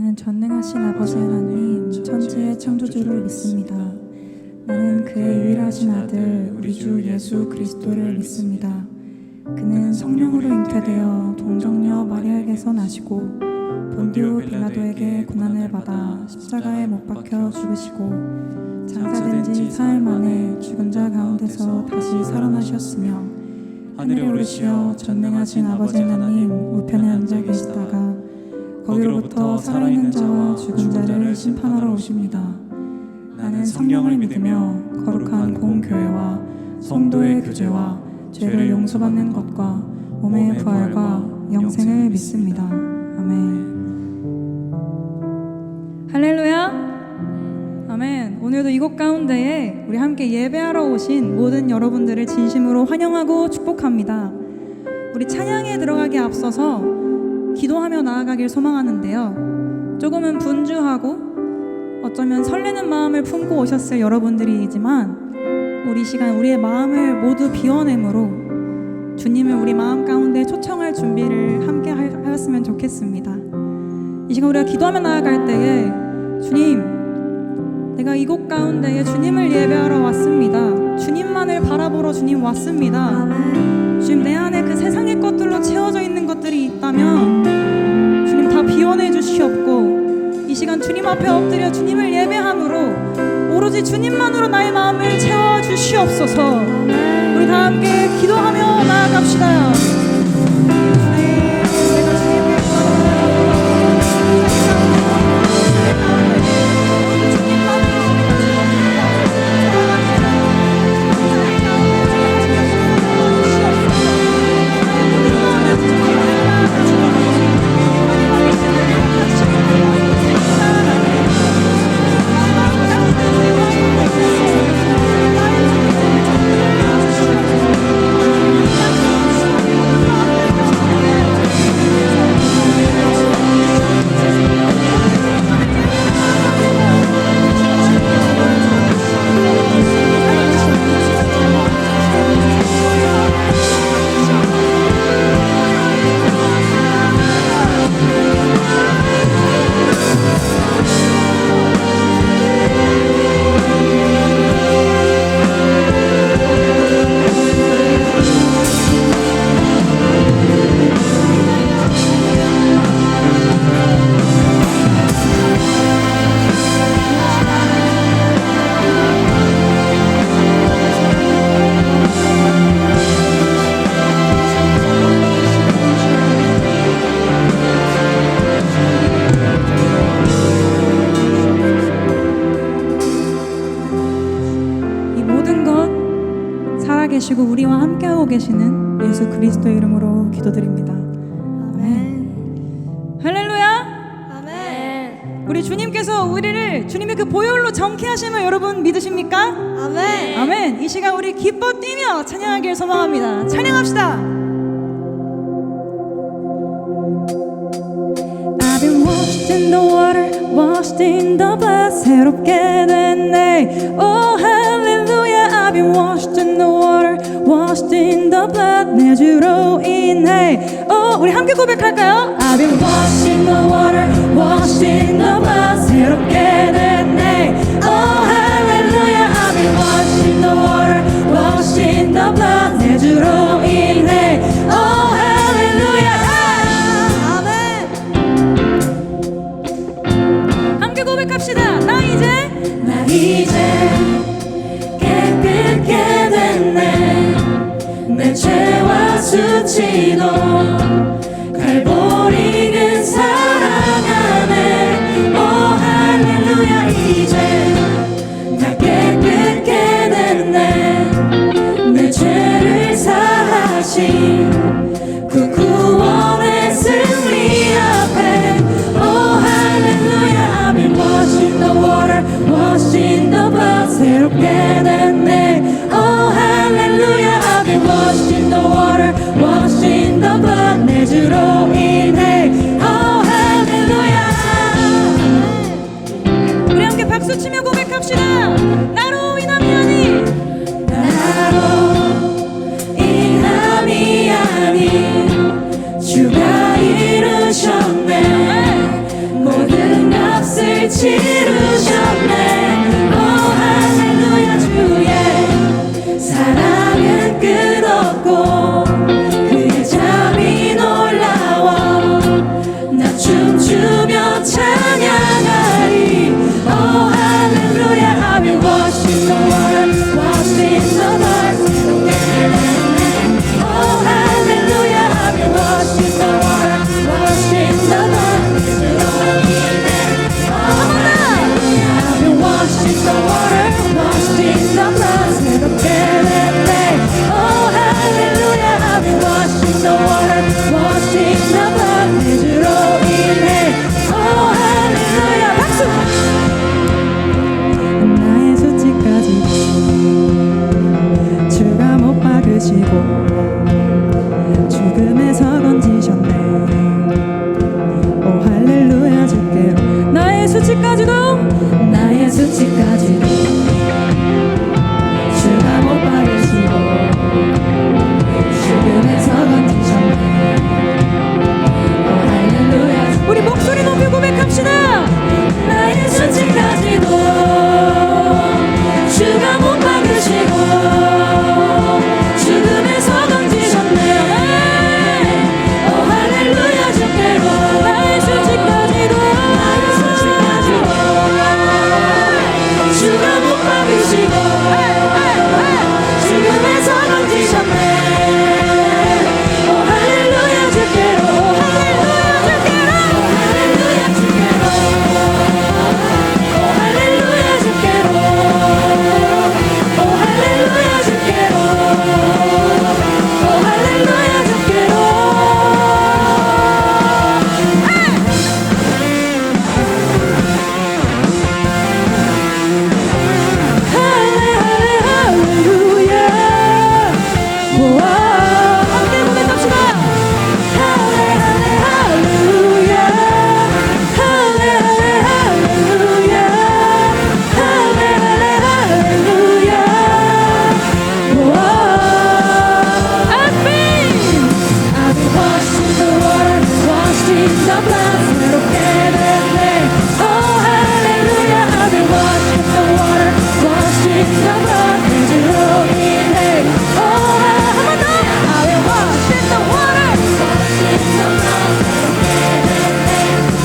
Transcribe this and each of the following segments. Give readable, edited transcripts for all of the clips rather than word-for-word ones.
나는 전능하신 아버지 하나님 천지의 창조주를 믿습니다. 나는 그의 유일하신 아들 우리 주 예수 그리스도를 믿습니다. 그는 성령으로 잉태되어 동정녀 마리아에게서 나시고 본디오 빌라도에게 고난을 받아 십자가에 못 박혀 죽으시고 장사된 지 사흘 만에 죽은 자 가운데서 다시 살아나셨으며 하늘에 오르시어 전능하신 아버지 하나님 우편에 앉아 계시다가 거기로부터 살아있는 자와 죽은 자를 심판하러 오십니다. 나는 성령을 믿으며 거룩한 공교회와 성도의 교제와 죄를 용서받는 것과 몸의 부활과 영생을 믿습니다. 아멘. 할렐루야. 아멘. 오늘도 이곳 가운데에 우리 함께 예배하러 오신 모든 여러분들을 진심으로 환영하고 축복합니다. 우리 찬양에 들어가기 앞서서 기도하며 나아가길 소망하는데요. 조금은 분주하고 어쩌면 설레는 마음을 품고 오셨을 여러분들이지만 우리 시간 우리의 마음을 모두 비워내므로 주님을 우리 마음 가운데 초청할 준비를 함께 하였으면 좋겠습니다. 이 시간 우리가 기도하며 나아갈 때에 주님, 내가 이곳 가운데에 주님을 예배하러 왔습니다. 주님만을 바라보러 주님 왔습니다. 주님, 내 안에 그 세상의 것들로 채워져 있는 것들이 있다면 주님 다 비워내 주시옵고 이 시간 주님 앞에 엎드려 주님을 예배함으로 오로지 주님만으로 나의 마음을 채워주시옵소서. 우리 다 함께 기도하며 나아갑시다. 계시고 우리와 함께하고 계시는 예수 그리스도의 이름으로 기도드립니다. 아멘. 할렐루야. 아멘. 우리 주님께서 우리를 주님의 그 보혈로 정케 하심을 여러분 믿으십니까? 아멘. 아멘. 이 시간 우리 기뻐 뛰며 찬양하길 소망합니다. 찬양합시다. I've been washed in the water, washed in the blood. 새롭게 됐네. Oh hallelujah. I've been washed in the water, washed in the blood. 내 주로 인해. 우리 함께 고백할까요? I've been washed in the water, washed in the blood. 새롭게 됐네. Oh hallelujah. I've been washed in the water, washed in the blood. 내 주로 인해. Oh hallelujah. 고백합시다. 나 이제 깨끗게 됐네. 내 죄와 수치도 갈보리 그 사랑 안에. 오 할렐루야. 이제 나 깨끗게 됐네. 내 죄를 사하신 그 구원의 승리 앞에. 오 할렐루야. I've been washed in the water, washed in the blood. 새롭게 됐네. Oh hallelujah. I've been washed in the water, washed in the blood. 치르셨네. 오 할렐루야. 주의 사랑은 끝없고 그의 잠이 놀라워. 나 춤추며 찬양하리. 오 할렐루야. I've been washed in the water, washed in the blood. 오 할렐루야. I've been washed in the water, washed in the blood. I've been washed in the water, washed in the blood. 새롭게 됐네. Oh hallelujah. I've been washed in the water, washed in the blood. 내 주로 인해. Oh hallelujah. 박수. 나의 수치까지 주가 못 박으시고 죽음에서 건지셨네. 오 할렐루야. 주께로 나의 수치까지도 주가 못 박으시고 죽음에서 건지셨네. 오 할렐루야. 우리 목소리 높여 고백합시다. 나의 수치까지도 주가 못 박으시고 죽음에서 건지셨네. 오 할렐루야. 주께로 나의 수치까지도 주가 못 박으시고 죽음에서 건지셨네. 오 할렐루야. 주께로 할렐루야. 주께로 오 할렐루야. 주께로 오 할렐루야. 주께로 오 할렐루야. 주께로 할렐루야. 함께 고백합시다. 할렐루야. 할렐루야. 할렐루야. I've been washed in the water, washed in the blood. 새롭게 됐네. Oh hallelujah. I've been washed in the water, washed in the blood. 내 주로 인해. Oh 한 번 더. I've been washed in the water, washed in the blood.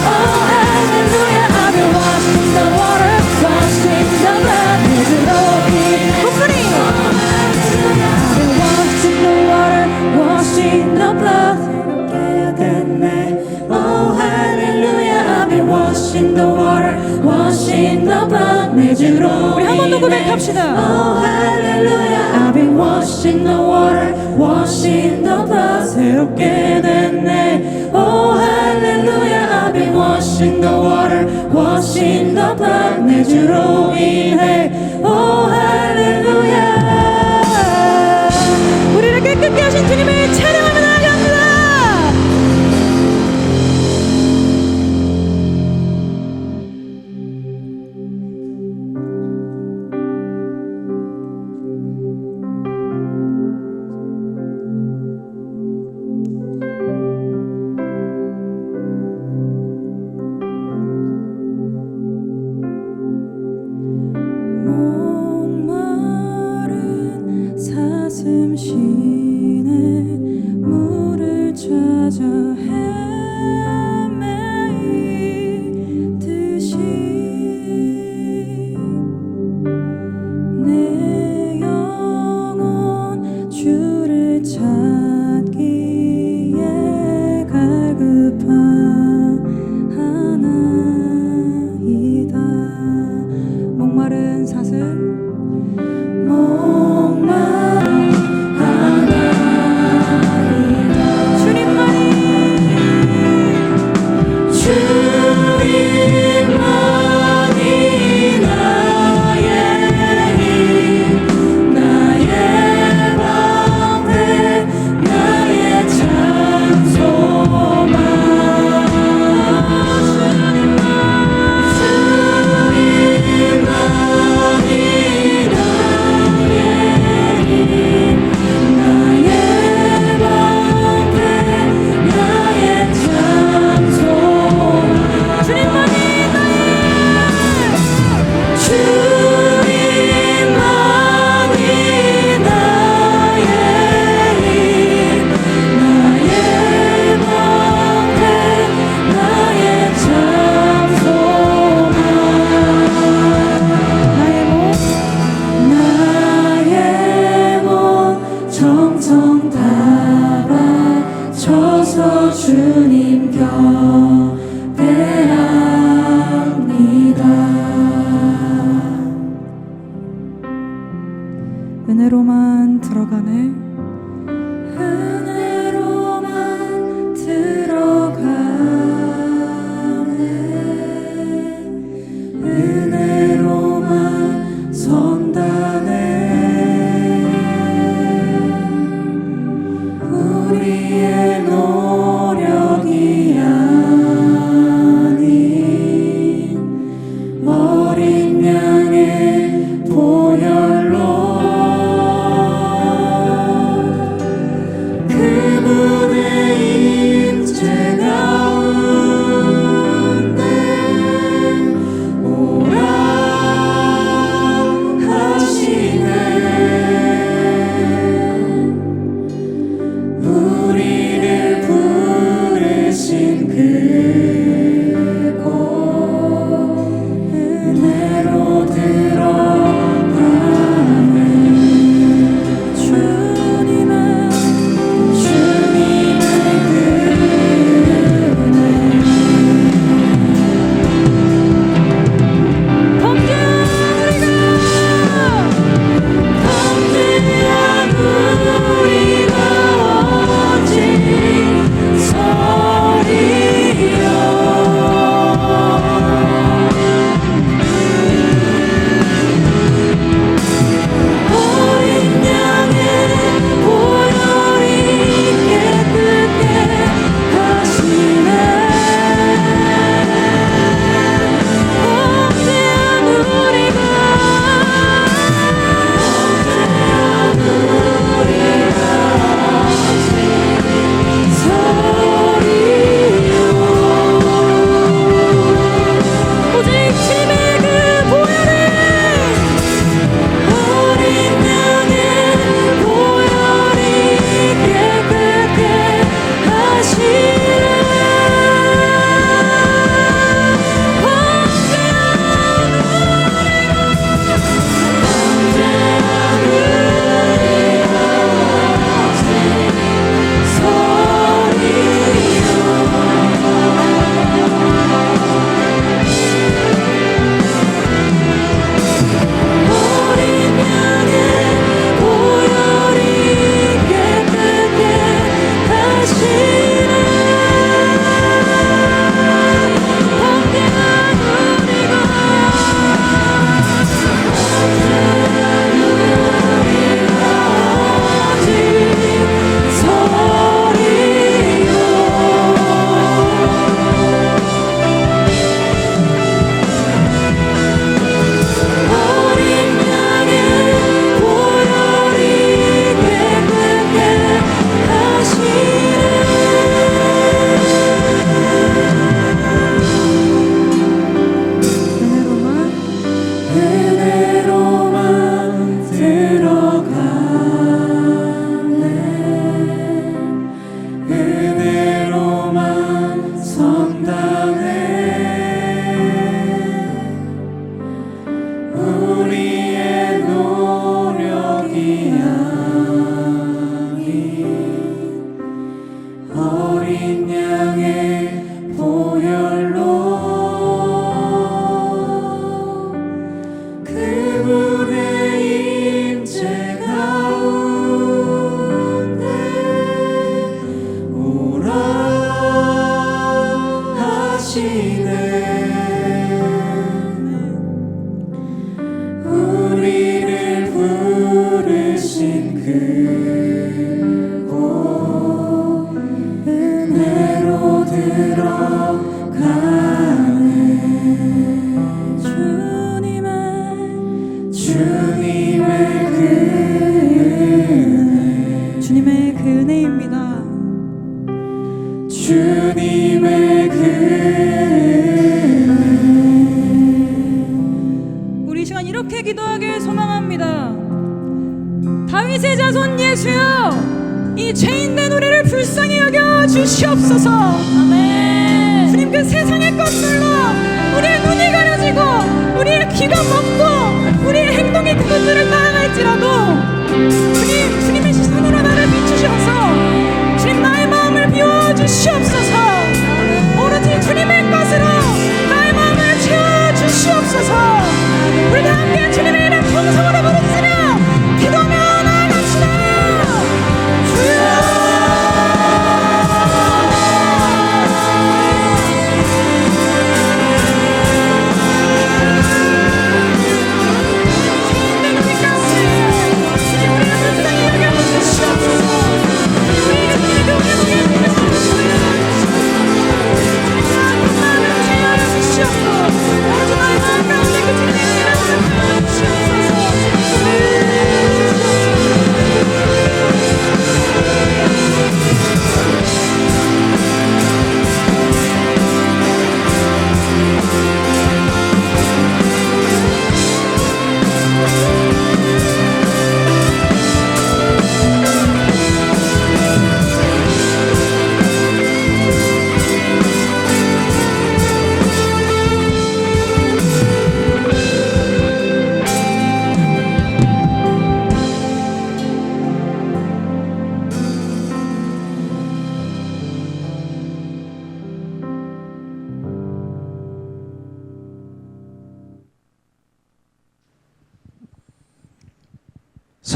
Oh hallelujah. I've been washed in the water, washed in the blood. 내 주로 인해. 목소리. I've been washed in the water, washed in the blood. 새롭게 됐네. Oh hallelujah. I've been washed in the water, washed in the blood. 내 주로 우리 한 번 더 고백합시다. Oh hallelujah. I've been washed in the water, washed in the blood. 새롭게 됐네. Oh hallelujah. I've been washed in the water, washed in the blood. 내 주로 인해. Oh hallelujah. 우리를 깨끗게 하신 주님을 찬양하며 나아갑니다. 목마른 사슴 쉬네. 들어가네. 은혜로만 들어가네. 은혜로만 선다네. 우리의 노력이 아닌 어린 양의 보혈로 그분의 임재 가운데 오라 하시네. 우리를 부르신 그곳 은혜로 들어가네. 주님의 주님의 그 은혜입니다. 주님의 그 은혜. 우리 이 시간 이렇게 기도하길 소망합니다. 다윗의 자손 예수여, 이 죄인된 우리를 불쌍히 여겨 주시옵소서. 아멘. 주님, 그 세상의 것들로 우리의 눈이 가려지고 우리의 귀가 먹고 우리의 행동이 그것들을 따라갈지라도 주님의 시선으로 나를 비추셔서 주님 나의 마음을 비워주시옵소서. 오로지 주님의 것으로 나의 마음을 채워주시옵소서. 우리 다 함께 주님의 이름 통성으로 부르짖으며 기도하며 나아갑시다.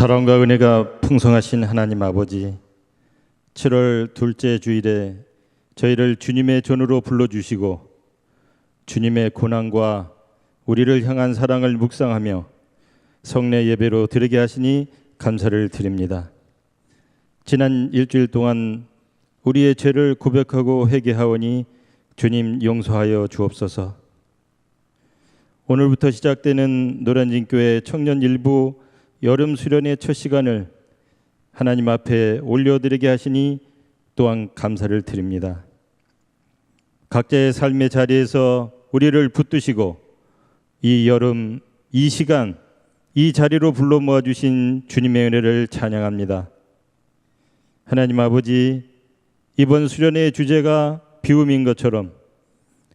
사랑과 은혜가 풍성하신 하나님 아버지, 7월 둘째 주일에 저희를 주님의 전으로 불러주시고 주님의 고난과 우리를 향한 사랑을 묵상하며 성례 예배로 드리게 하시니 감사를 드립니다. 지난 일주일 동안 우리의 죄를 고백하고 회개하오니 주님 용서하여 주옵소서. 오늘부터 시작되는 노량진교회 청년 일부 여름 수련의 첫 시간을 하나님 앞에 올려드리게 하시니 또한 감사를 드립니다. 각자의 삶의 자리에서 우리를 붙드시고 이 여름, 이 시간, 이 자리로 불러 모아주신 주님의 은혜를 찬양합니다. 하나님 아버지, 이번 수련의 주제가 비움인 것처럼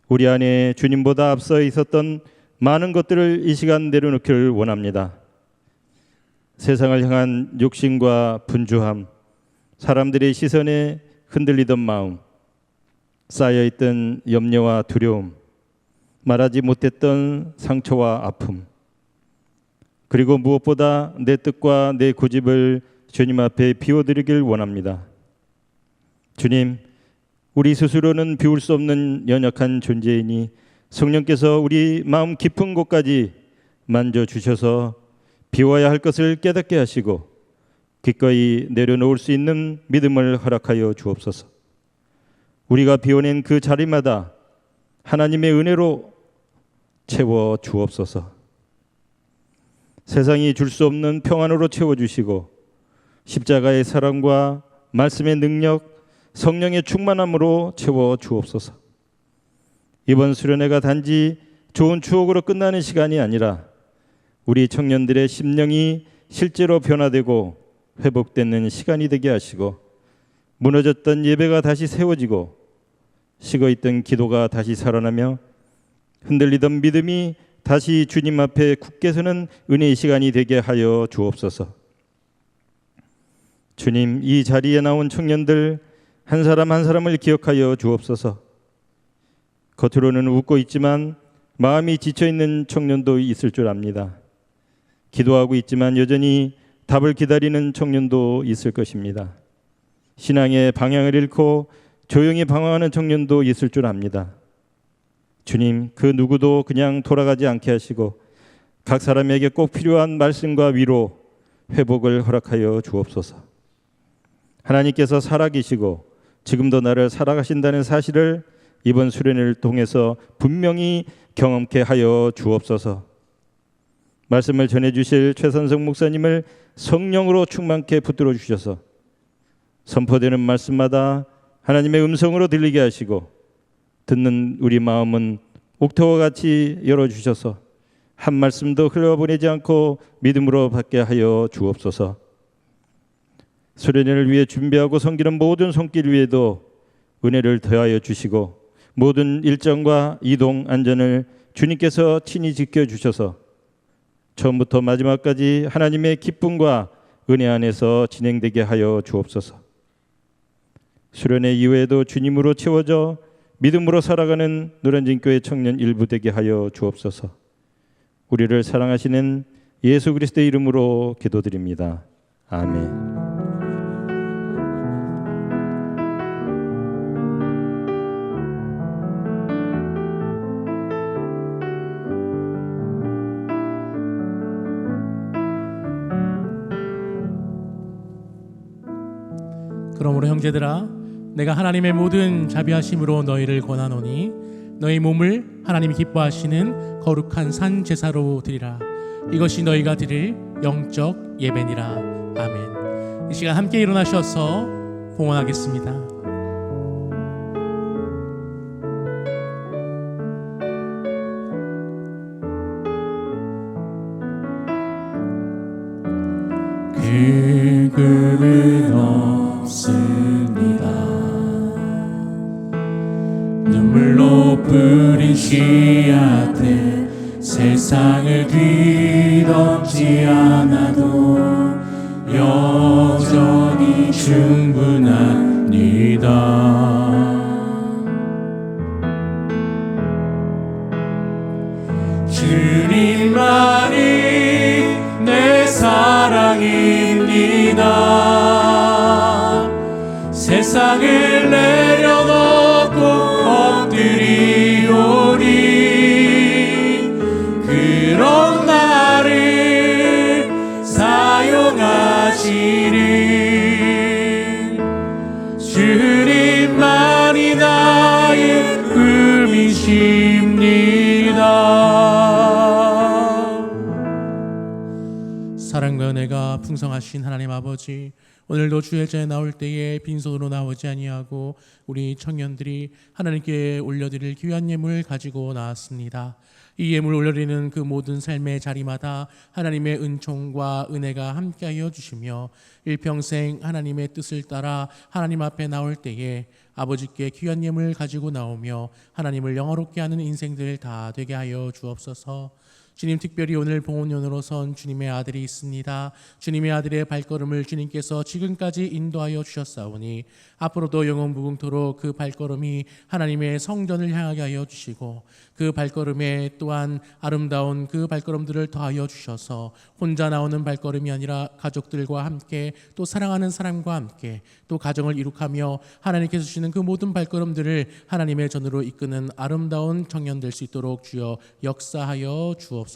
우리 안에 주님보다 앞서 있었던 많은 것들을 이 시간 내려놓기를 원합니다. 세상을 향한 욕심과 분주함, 사람들의 시선에 흔들리던 마음, 쌓여있던 염려와 두려움, 말하지 못했던 상처와 아픔, 그리고 무엇보다 내 뜻과 내 고집을 주님 앞에 비워드리길 원합니다. 주님, 우리 스스로는 비울 수 없는 연약한 존재이니 성령께서 우리 마음 깊은 곳까지 만져주셔서 비워야 할 것을 깨닫게 하시고 기꺼이 내려놓을 수 있는 믿음을 허락하여 주옵소서. 우리가 비워낸 그 자리마다 하나님의 은혜로 채워 주옵소서. 세상이 줄 수 없는 평안으로 채워주시고 십자가의 사랑과 말씀의 능력, 성령의 충만함으로 채워 주옵소서. 이번 수련회가 단지 좋은 추억으로 끝나는 시간이 아니라 우리 청년들의 심령이 실제로 변화되고 회복되는 시간이 되게 하시고 무너졌던 예배가 다시 세워지고 식어있던 기도가 다시 살아나며 흔들리던 믿음이 다시 주님 앞에 굳게 서는 은혜의 시간이 되게 하여 주옵소서. 주님, 이 자리에 나온 청년들 한 사람 한 사람을 기억하여 주옵소서. 겉으로는 웃고 있지만 마음이 지쳐있는 청년도 있을 줄 압니다. 기도하고 있지만 여전히 답을 기다리는 청년도 있을 것입니다. 신앙의 방향을 잃고 조용히 방황하는 청년도 있을 줄 압니다. 주님, 그 누구도 그냥 돌아가지 않게 하시고 각 사람에게 꼭 필요한 말씀과 위로, 회복을 허락하여 주옵소서. 하나님께서 살아계시고 지금도 나를 살아가신다는 사실을 이번 수련회를 통해서 분명히 경험케 하여 주옵소서. 말씀을 전해주실 최선성 목사님을 성령으로 충만케 붙들어 주셔서 선포되는 말씀마다 하나님의 음성으로 들리게 하시고 듣는 우리 마음은 옥토와 같이 열어주셔서 한 말씀도 흘려보내지 않고 믿음으로 받게 하여 주옵소서. 수련회를 위해 준비하고 섬기는 모든 손길 위에도 은혜를 더하여 주시고 모든 일정과 이동 안전을 주님께서 친히 지켜주셔서 처음부터 마지막까지 하나님의 기쁨과 은혜 안에서 진행되게 하여 주옵소서. 수련회 이후에도 주님으로 채워져 믿음으로 살아가는 노량진교회 청년 일부 되게 하여 주옵소서. 우리를 사랑하시는 예수 그리스도의 이름으로 기도드립니다. 아멘. 그러므로 형제들아, 내가 하나님의 모든 자비하심으로 너희를 권하노니 너희 몸을 하나님이 기뻐하시는 거룩한 산 제사로 드리라. 이것이 너희가 드릴 영적 예배니라. 아멘. 이 시간 함께 일어나셔서 봉헌하겠습니다. 그 금은 없습니다. 눈물로 뿌린 씨앗들 세상을 뒤덮지 않아도 여전히 충분합니다. 주님만이 내 사랑이 세상을 내려놓고 엎드리오니 그런 나를 사용하시리. 주님만이 나의 꿈이십니다. 사랑과 은혜가 풍성하신 하나님 아버지, 오늘도 주의 제에 나올 때에 빈손으로 나오지 아니하고 우리 청년들이 하나님께 올려드릴 귀한 예물 가지고 나왔습니다. 이 예물 올려드리는 그 모든 삶의 자리마다 하나님의 은총과 은혜가 함께하여 주시며 일평생 하나님의 뜻을 따라 하나님 앞에 나올 때에 아버지께 귀한 예물 가지고 나오며 하나님을 영화롭게 하는 인생들 다 되게 하여 주옵소서. 주님, 특별히 오늘 봉헌년으로 선 주님의 아들이 있습니다. 주님의 아들의 발걸음을 주님께서 지금까지 인도하여 주셨사오니 앞으로도 영원 무궁토록 그 발걸음이 하나님의 성전을 향하게 하여 주시고 그 발걸음에 또한 아름다운 그 발걸음들을 더하여 주셔서 혼자 나오는 발걸음이 아니라 가족들과 함께 또 사랑하는 사람과 함께 또 가정을 이룩하며 하나님께서 주시는 그 모든 발걸음들을 하나님의 전으로 이끄는 아름다운 청년 될 수 있도록 주여 역사하여 주옵소서.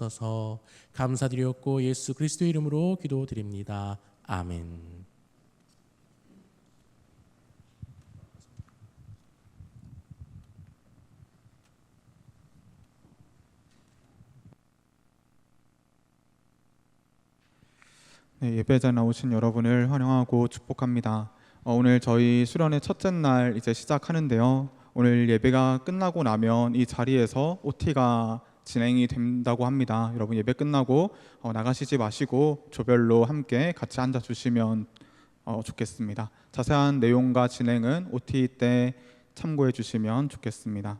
감사드렸고 예수 그리스도의 이름으로 기도드립니다. 아멘. 네, 예배자에 나오신 여러분을 환영하고 축복합니다. 오늘 저희 수련의 첫째 날 이제 시작하는데요. 오늘 예배가 끝나고 나면 이 자리에서 OT가 진행이 된다고 합니다. 여러분 예배 끝나고 나가시지 마시고 조별로 함께 같이 앉아 주시면 좋겠습니다. 자세한 내용과 진행은 OT 때 참고해 주시면 좋겠습니다.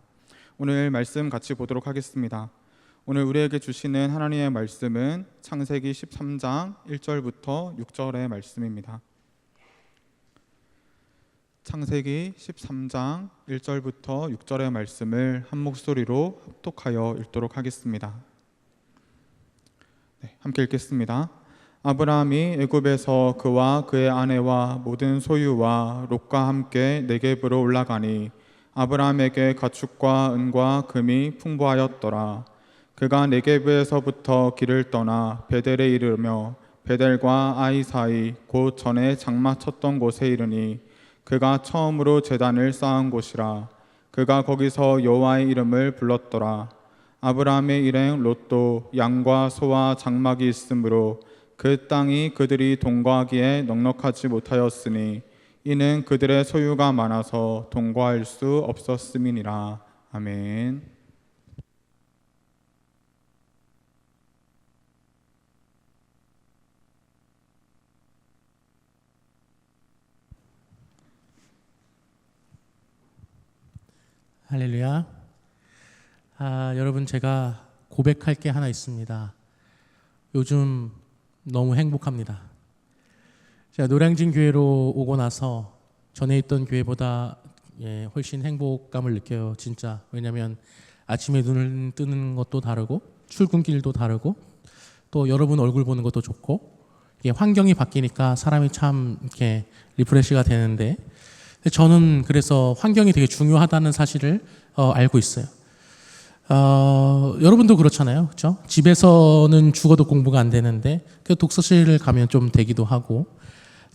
오늘 말씀 같이 보도록 하겠습니다. 오늘 우리에게 주시는 하나님의 말씀은 창세기 13장 1절부터 6절의 말씀입니다. 창세기 13장 1절부터 6절의 말씀을 한 목소리로 합독하여 읽도록 하겠습니다. 네, 함께 읽겠습니다. 아브라함이 애굽에서 그와 그의 아내와 모든 소유와 롯과 함께 네겝으로 올라가니 아브라함에게 가축과 은과 금이 풍부하였더라. 그가 네겝에서부터 길을 떠나 베델에 이르며 베델과 아이 사이 곧 전에 장마 쳤던 곳에 이르니 그가 처음으로 제단을 쌓은 곳이라. 그가 거기서 여호와의 이름을 불렀더라. 아브라함의 일행 롯도 양과 소와 장막이 있으므로 그 땅이 그들이 동거하기에 넉넉하지 못하였으니 이는 그들의 소유가 많아서 동거할 수 없었음이니라. 아멘. 할렐루야. 여러분, 제가 고백할 게 하나 있습니다. 요즘 너무 행복합니다. 제가 노량진 교회로 오고 나서 전에 있던 교회보다 훨씬 행복감을 느껴요. 진짜. 왜냐하면 아침에 눈을 뜨는 것도 다르고 출근길도 다르고 또 여러분 얼굴 보는 것도 좋고 이게 환경이 바뀌니까 사람이 참 이렇게 리프레시가 되는데 저는 그래서 환경이 되게 중요하다는 사실을 알고 있어요. 여러분도 그렇잖아요, 그렇죠? 집에서는 죽어도 공부가 안 되는데 그 독서실을 가면 좀 되기도 하고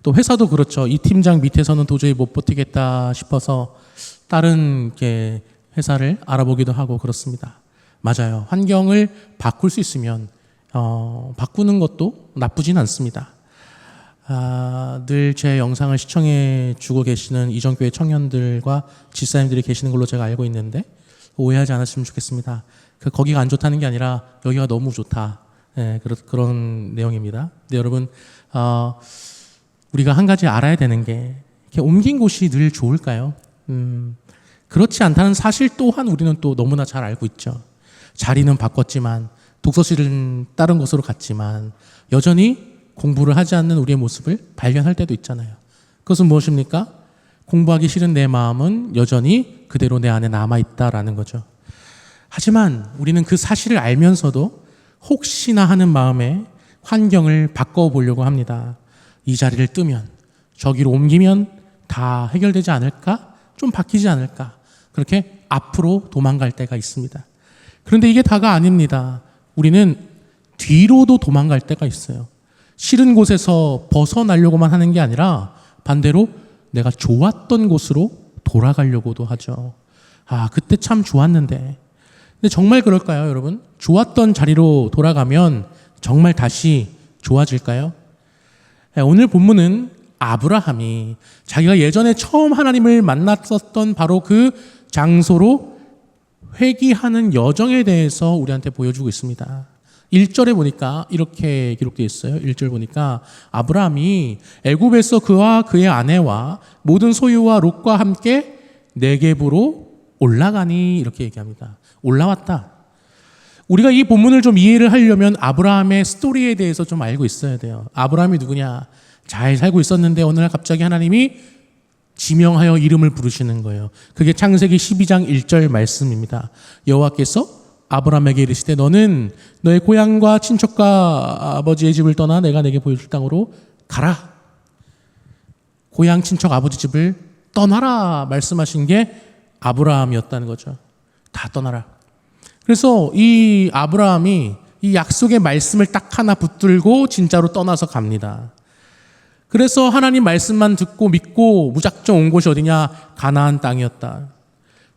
또 회사도 그렇죠. 이 팀장 밑에서는 도저히 못 버티겠다 싶어서 다른 이렇게 회사를 알아보기도 하고 그렇습니다. 맞아요. 환경을 바꿀 수 있으면 바꾸는 것도 나쁘진 않습니다. 늘 제 영상을 시청해 주고 계시는 이전교회 청년들과 집사님들이 계시는 걸로 제가 알고 있는데 오해하지 않았으면 좋겠습니다. 거기가 안 좋다는 게 아니라 여기가 너무 좋다. 네, 그런 내용입니다. 근데 여러분, 우리가 한 가지 알아야 되는 게 이렇게 옮긴 곳이 늘 좋을까요? 그렇지 않다는 사실 또한 우리는 또 너무나 잘 알고 있죠. 자리는 바꿨지만 독서실은 다른 곳으로 갔지만 여전히 공부를 하지 않는 우리의 모습을 발견할 때도 있잖아요. 그것은 무엇입니까? 공부하기 싫은 내 마음은 여전히 그대로 내 안에 남아있다라는 거죠. 하지만 우리는 그 사실을 알면서도 혹시나 하는 마음에 환경을 바꿔보려고 합니다. 이 자리를 뜨면 저기로 옮기면 다 해결되지 않을까? 좀 바뀌지 않을까? 그렇게 앞으로 도망갈 때가 있습니다. 그런데 이게 다가 아닙니다. 우리는 뒤로도 도망갈 때가 있어요. 싫은 곳에서 벗어나려고만 하는 게 아니라 반대로 내가 좋았던 곳으로 돌아가려고도 하죠. 아, 그때 참 좋았는데. 근데 정말 그럴까요, 여러분? 좋았던 자리로 돌아가면 정말 다시 좋아질까요? 오늘 본문은 아브라함이 자기가 예전에 처음 하나님을 만났었던 바로 그 장소로 회귀하는 여정에 대해서 우리한테 보여주고 있습니다. 1절에 보니까 이렇게 기록되어 있어요. 1절 보니까 아브라함이 애굽에서 그와 그의 아내와 모든 소유와 롯과 함께 네겝으로 올라가니 이렇게 얘기합니다. 올라왔다. 우리가 이 본문을 좀 이해를 하려면 아브라함의 스토리에 대해서 좀 알고 있어야 돼요. 아브라함이 누구냐? 잘 살고 있었는데 어느 날 갑자기 하나님이 지명하여 이름을 부르시는 거예요. 그게 창세기 12장 1절 말씀입니다. 여호와께서 아브라함에게 이르시되 너는 너의 고향과 친척과 아버지의 집을 떠나 내가 내게 보여줄 땅으로 가라. 고향 친척 아버지 집을 떠나라 말씀하신 게 아브라함이었다는 거죠. 다 떠나라. 그래서 이 아브라함이 이 약속의 말씀을 딱 하나 붙들고 진짜로 떠나서 갑니다. 그래서 하나님 말씀만 듣고 믿고 무작정 온 곳이 어디냐? 가나안 땅이었다.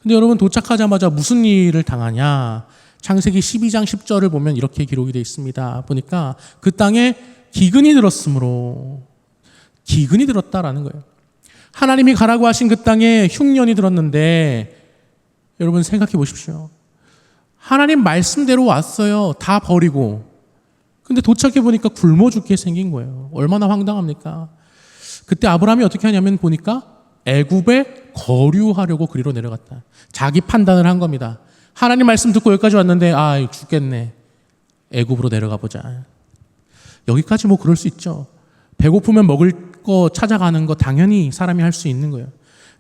근데 여러분 도착하자마자 무슨 일을 당하냐? 창세기 12장 10절을 보면 이렇게 기록이 되어 있습니다. 보니까 그 땅에 기근이 들었으므로 기근이 들었다라는 거예요. 하나님이 가라고 하신 그 땅에 흉년이 들었는데 여러분 생각해 보십시오. 하나님 말씀대로 왔어요. 다 버리고. 근데 도착해 보니까 굶어 죽게 생긴 거예요. 얼마나 황당합니까? 그때 아브라함이 어떻게 하냐면 보니까 애굽에 거류하려고 그리로 내려갔다. 자기 판단을 한 겁니다. 하나님 말씀 듣고 여기까지 왔는데 아 죽겠네. 애굽으로 내려가 보자. 여기까지 뭐 그럴 수 있죠. 배고프면 먹을 거 찾아가는 거 당연히 사람이 할 수 있는 거예요.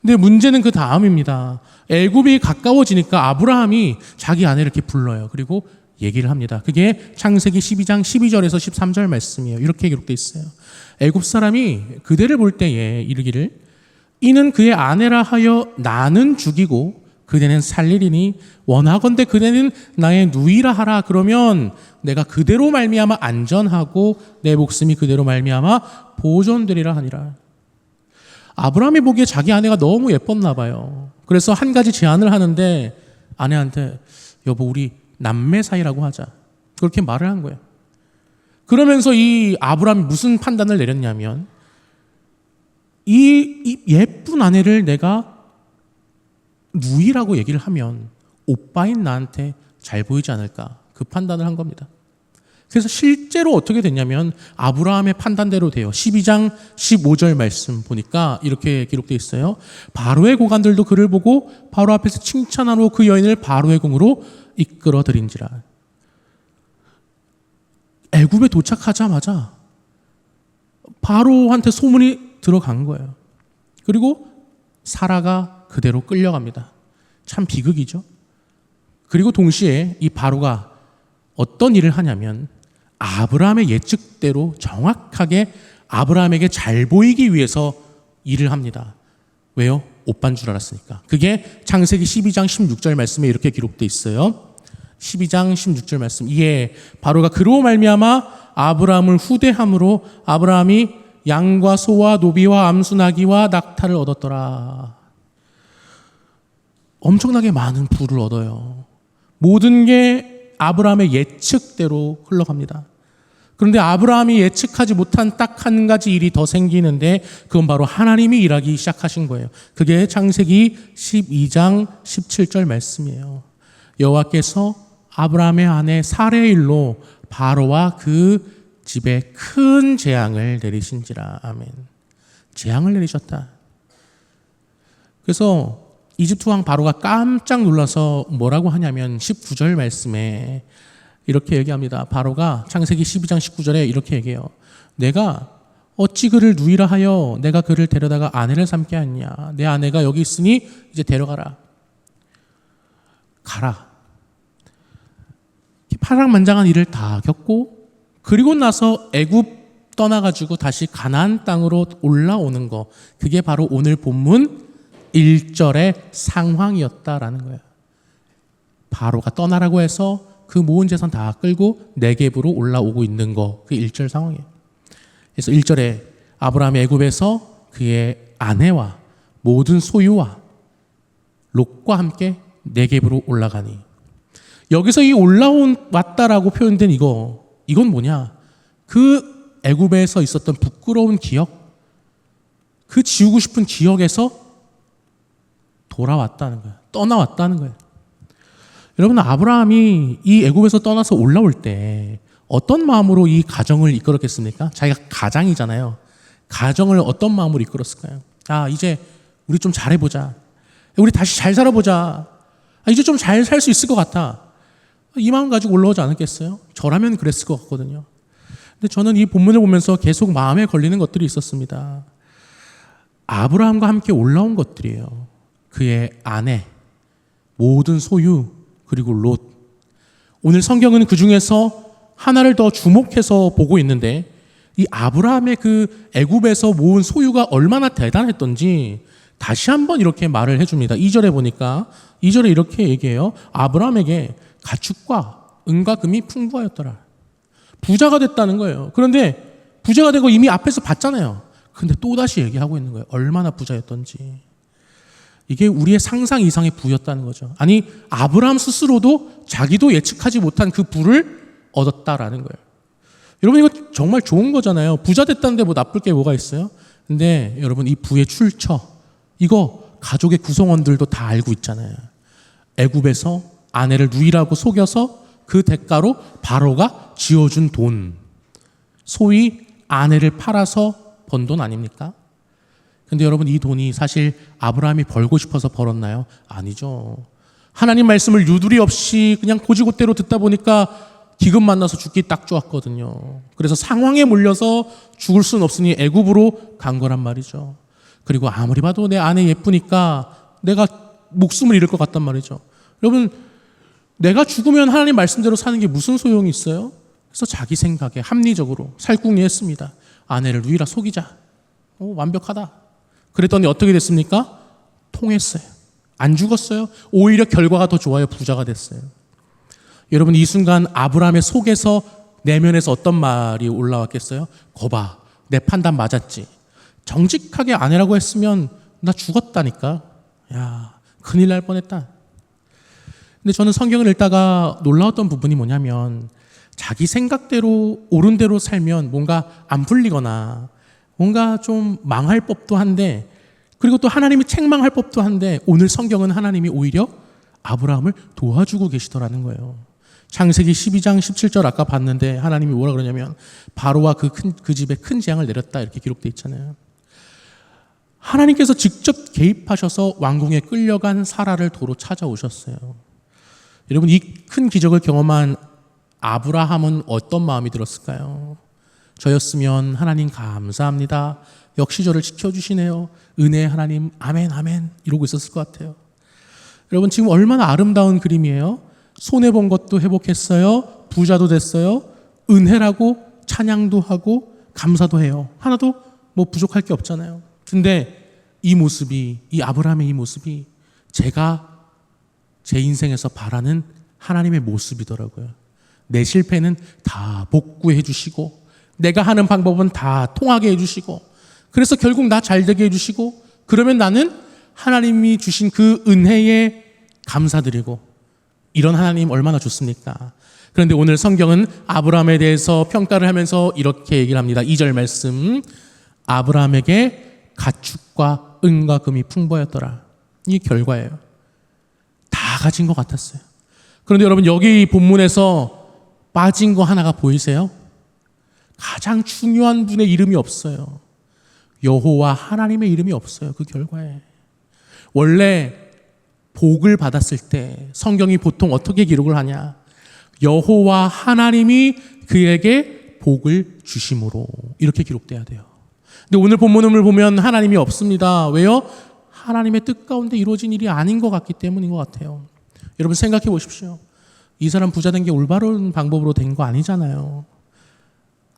근데 문제는 그 다음입니다. 애굽이 가까워지니까 아브라함이 자기 아내를 이렇게 불러요. 그리고 얘기를 합니다. 그게 창세기 12장 12절에서 13절 말씀이에요. 이렇게 기록되어 있어요. 애굽 사람이 그대를 볼 때에 이르기를 이는 그의 아내라 하여 나는 죽이고 그대는 살리리니 원하건대 그대는 나의 누이라 하라. 그러면 내가 그대로 말미암아 안전하고 내 목숨이 그대로 말미암아 보존되리라 하니라. 아브라함이 보기에 자기 아내가 너무 예뻤나 봐요. 그래서 한 가지 제안을 하는데 아내한테 여보 우리 남매 사이라고 하자. 그렇게 말을 한 거예요. 그러면서 이 아브라함이 무슨 판단을 내렸냐면 이 예쁜 아내를 내가 누이라고 얘기를 하면 오빠인 나한테 잘 보이지 않을까. 그 판단을 한 겁니다. 그래서 실제로 어떻게 됐냐면 아브라함의 판단대로 돼요. 12장 15절 말씀 보니까 이렇게 기록되어 있어요. 바로의 고관들도 그를 보고 바로 앞에서 칭찬하러 그 여인을 바로의 궁으로 이끌어 들인지라. 애굽에 도착하자마자 바로한테 소문이 들어간 거예요. 그리고 사라가 그대로 끌려갑니다. 참 비극이죠. 그리고 동시에 이 바로가 어떤 일을 하냐면 아브라함의 예측대로 정확하게 아브라함에게 잘 보이기 위해서 일을 합니다. 왜요? 오빠인 줄 알았으니까. 그게 창세기 12장 16절 말씀에 이렇게 기록되어 있어요. 12장 16절 말씀. 이에 바로가 그로 말미암아 아브라함을 후대함으로 아브라함이 양과 소와 노비와 암수나기와 낙타를 얻었더라. 엄청나게 많은 부를 얻어요. 모든 게 아브라함의 예측대로 흘러갑니다. 그런데 아브라함이 예측하지 못한 딱 한 가지 일이 더 생기는데 그건 바로 하나님이 일하기 시작하신 거예요. 그게 창세기 12장 17절 말씀이에요. 여호와께서 아브라함의 아내 사레의 일로 바로와 그 집에 큰 재앙을 내리신지라. 아멘. 재앙을 내리셨다. 그래서 이집트 왕 바로가 깜짝 놀라서 뭐라고 하냐면 19절 말씀에 이렇게 얘기합니다. 바로가 창세기 12장 19절에 이렇게 얘기해요. 내가 어찌 그를 누이라 하여 내가 그를 데려다가 아내를 삼게 하느냐. 내 아내가 여기 있으니 이제 데려가라. 가라. 파랑만장한 일을 다 겪고 그리고 나서 애굽 떠나가지고 다시 가나안 땅으로 올라오는 거, 그게 바로 오늘 본문 1절의 상황이었다라는 거예요. 바로가 떠나라고 해서 그 모은 재산 다 끌고 네겝으로 올라오고 있는 거, 그 1절 상황이에요. 그래서 1절에 아브라함이 애굽에서 그의 아내와 모든 소유와 롯과 함께 네겝으로 올라가니, 여기서 이 왔다라고 표현된 이건 뭐냐? 그 애굽에서 있었던 부끄러운 기억, 그 지우고 싶은 기억에서 돌아왔다는 거예요. 떠나왔다는 거예요. 여러분, 아브라함이 이 애굽에서 떠나서 올라올 때 어떤 마음으로 이 가정을 이끌었겠습니까? 자기가 가장이잖아요. 가정을 어떤 마음으로 이끌었을까요? 이제 우리 좀 잘해보자. 우리 다시 잘 살아보자. 이제 좀 잘 살 수 있을 것 같아. 이 마음 가지고 올라오지 않았겠어요? 저라면 그랬을 것 같거든요. 근데 저는 이 본문을 보면서 계속 마음에 걸리는 것들이 있었습니다. 아브라함과 함께 올라온 것들이에요. 그의 아내, 모든 소유, 그리고 롯. 오늘 성경은 그 중에서 하나를 더 주목해서 보고 있는데, 이 아브라함의 그 애굽에서 모은 소유가 얼마나 대단했던지 다시 한번 이렇게 말을 해줍니다. 2절에 보니까 2절에 이렇게 얘기해요. 아브라함에게 가축과 은과 금이 풍부하였더라. 부자가 됐다는 거예요. 그런데 부자가 되고 이미 앞에서 봤잖아요. 근데 또다시 얘기하고 있는 거예요. 얼마나 부자였던지. 이게 우리의 상상 이상의 부였다는 거죠. 아니, 아브라함 스스로도 자기도 예측하지 못한 그 부를 얻었다라는 거예요. 여러분, 이거 정말 좋은 거잖아요. 부자 됐다는데 뭐 나쁠 게 뭐가 있어요? 근데 여러분, 이 부의 출처, 이거 가족의 구성원들도 다 알고 있잖아요. 애굽에서 아내를 누이라고 속여서 그 대가로 바로가 지어준 돈, 소위 아내를 팔아서 번 돈 아닙니까? 근데 여러분, 이 돈이 사실 아브라함이 벌고 싶어서 벌었나요? 아니죠. 하나님 말씀을 유두리 없이 그냥 고지고대로 듣다 보니까 기근 만나서 죽기 딱 좋았거든요. 그래서 상황에 몰려서 죽을 수는 없으니 애굽으로 간 거란 말이죠. 그리고 아무리 봐도 내 아내 예쁘니까 내가 목숨을 잃을 것 같단 말이죠. 여러분, 내가 죽으면 하나님 말씀대로 사는 게 무슨 소용이 있어요? 그래서 자기 생각에 합리적으로 살궁리했습니다. 아내를 누이라 속이자. 완벽하다. 그랬더니 어떻게 됐습니까? 통했어요. 안 죽었어요. 오히려 결과가 더 좋아요. 부자가 됐어요. 여러분, 이 순간 아브라함의 속에서, 내면에서 어떤 말이 올라왔겠어요? 거봐, 내 판단 맞았지. 정직하게 아내라고 했으면 나 죽었다니까. 야, 큰일 날 뻔했다. 근데 저는 성경을 읽다가 놀라웠던 부분이 뭐냐면, 자기 생각대로 옳은 대로 살면 뭔가 안 풀리거나 뭔가 좀 망할 법도 한데, 그리고 또 하나님이 책망할 법도 한데, 오늘 성경은 하나님이 오히려 아브라함을 도와주고 계시더라는 거예요. 창세기 12장 17절 아까 봤는데 하나님이 뭐라 그러냐면, 바로와 그 집에 큰 재앙을 내렸다, 이렇게 기록되어 있잖아요. 하나님께서 직접 개입하셔서 왕궁에 끌려간 사라를 도로 찾아오셨어요. 여러분, 이 큰 기적을 경험한 아브라함은 어떤 마음이 들었을까요? 저였으면 하나님 감사합니다. 역시 저를 지켜주시네요. 은혜의 하나님, 아멘, 아멘. 이러고 있었을 것 같아요. 여러분, 지금 얼마나 아름다운 그림이에요? 손해본 것도 회복했어요. 부자도 됐어요. 은혜라고 찬양도 하고 감사도 해요. 하나도 뭐 부족할 게 없잖아요. 근데 이 모습이, 이 아브라함의 이 모습이 제가 제 인생에서 바라는 하나님의 모습이더라고요. 내 실패는 다 복구해 주시고, 내가 하는 방법은 다 통하게 해주시고, 그래서 결국 나 잘되게 해주시고, 그러면 나는 하나님이 주신 그 은혜에 감사드리고, 이런 하나님 얼마나 좋습니까? 그런데 오늘 성경은 아브라함에 대해서 평가를 하면서 이렇게 얘기를 합니다. 2절 말씀, 아브라함에게 가축과 은과 금이 풍부하였더라. 이 결과예요. 다 가진 것 같았어요. 그런데 여러분, 여기 본문에서 빠진 거 하나가 보이세요? 가장 중요한 분의 이름이 없어요. 여호와 하나님의 이름이 없어요. 그 결과에. 원래 복을 받았을 때 성경이 보통 어떻게 기록을 하냐? 여호와 하나님이 그에게 복을 주심으로, 이렇게 기록돼야 돼요. 근데 오늘 본문을 보면 하나님이 없습니다. 왜요? 하나님의 뜻 가운데 이루어진 일이 아닌 것 같기 때문인 것 같아요. 여러분, 생각해 보십시오. 이 사람 부자 된 게 올바른 방법으로 된 거 아니잖아요.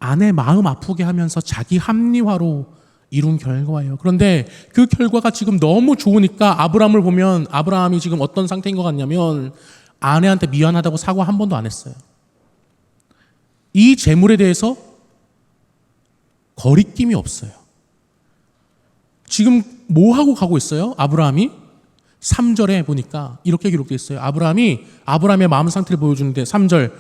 아내 마음 아프게 하면서 자기 합리화로 이룬 결과예요. 그런데 그 결과가 지금 너무 좋으니까 아브라함을 보면 아브라함이 지금 어떤 상태인 것 같냐면 아내한테 미안하다고 사과 한 번도 안 했어요. 이 재물에 대해서 거리낌이 없어요. 지금 뭐 하고 가고 있어요? 아브라함이 3절에 보니까 이렇게 기록되어 있어요. 아브라함의 마음 상태를 보여주는데 3절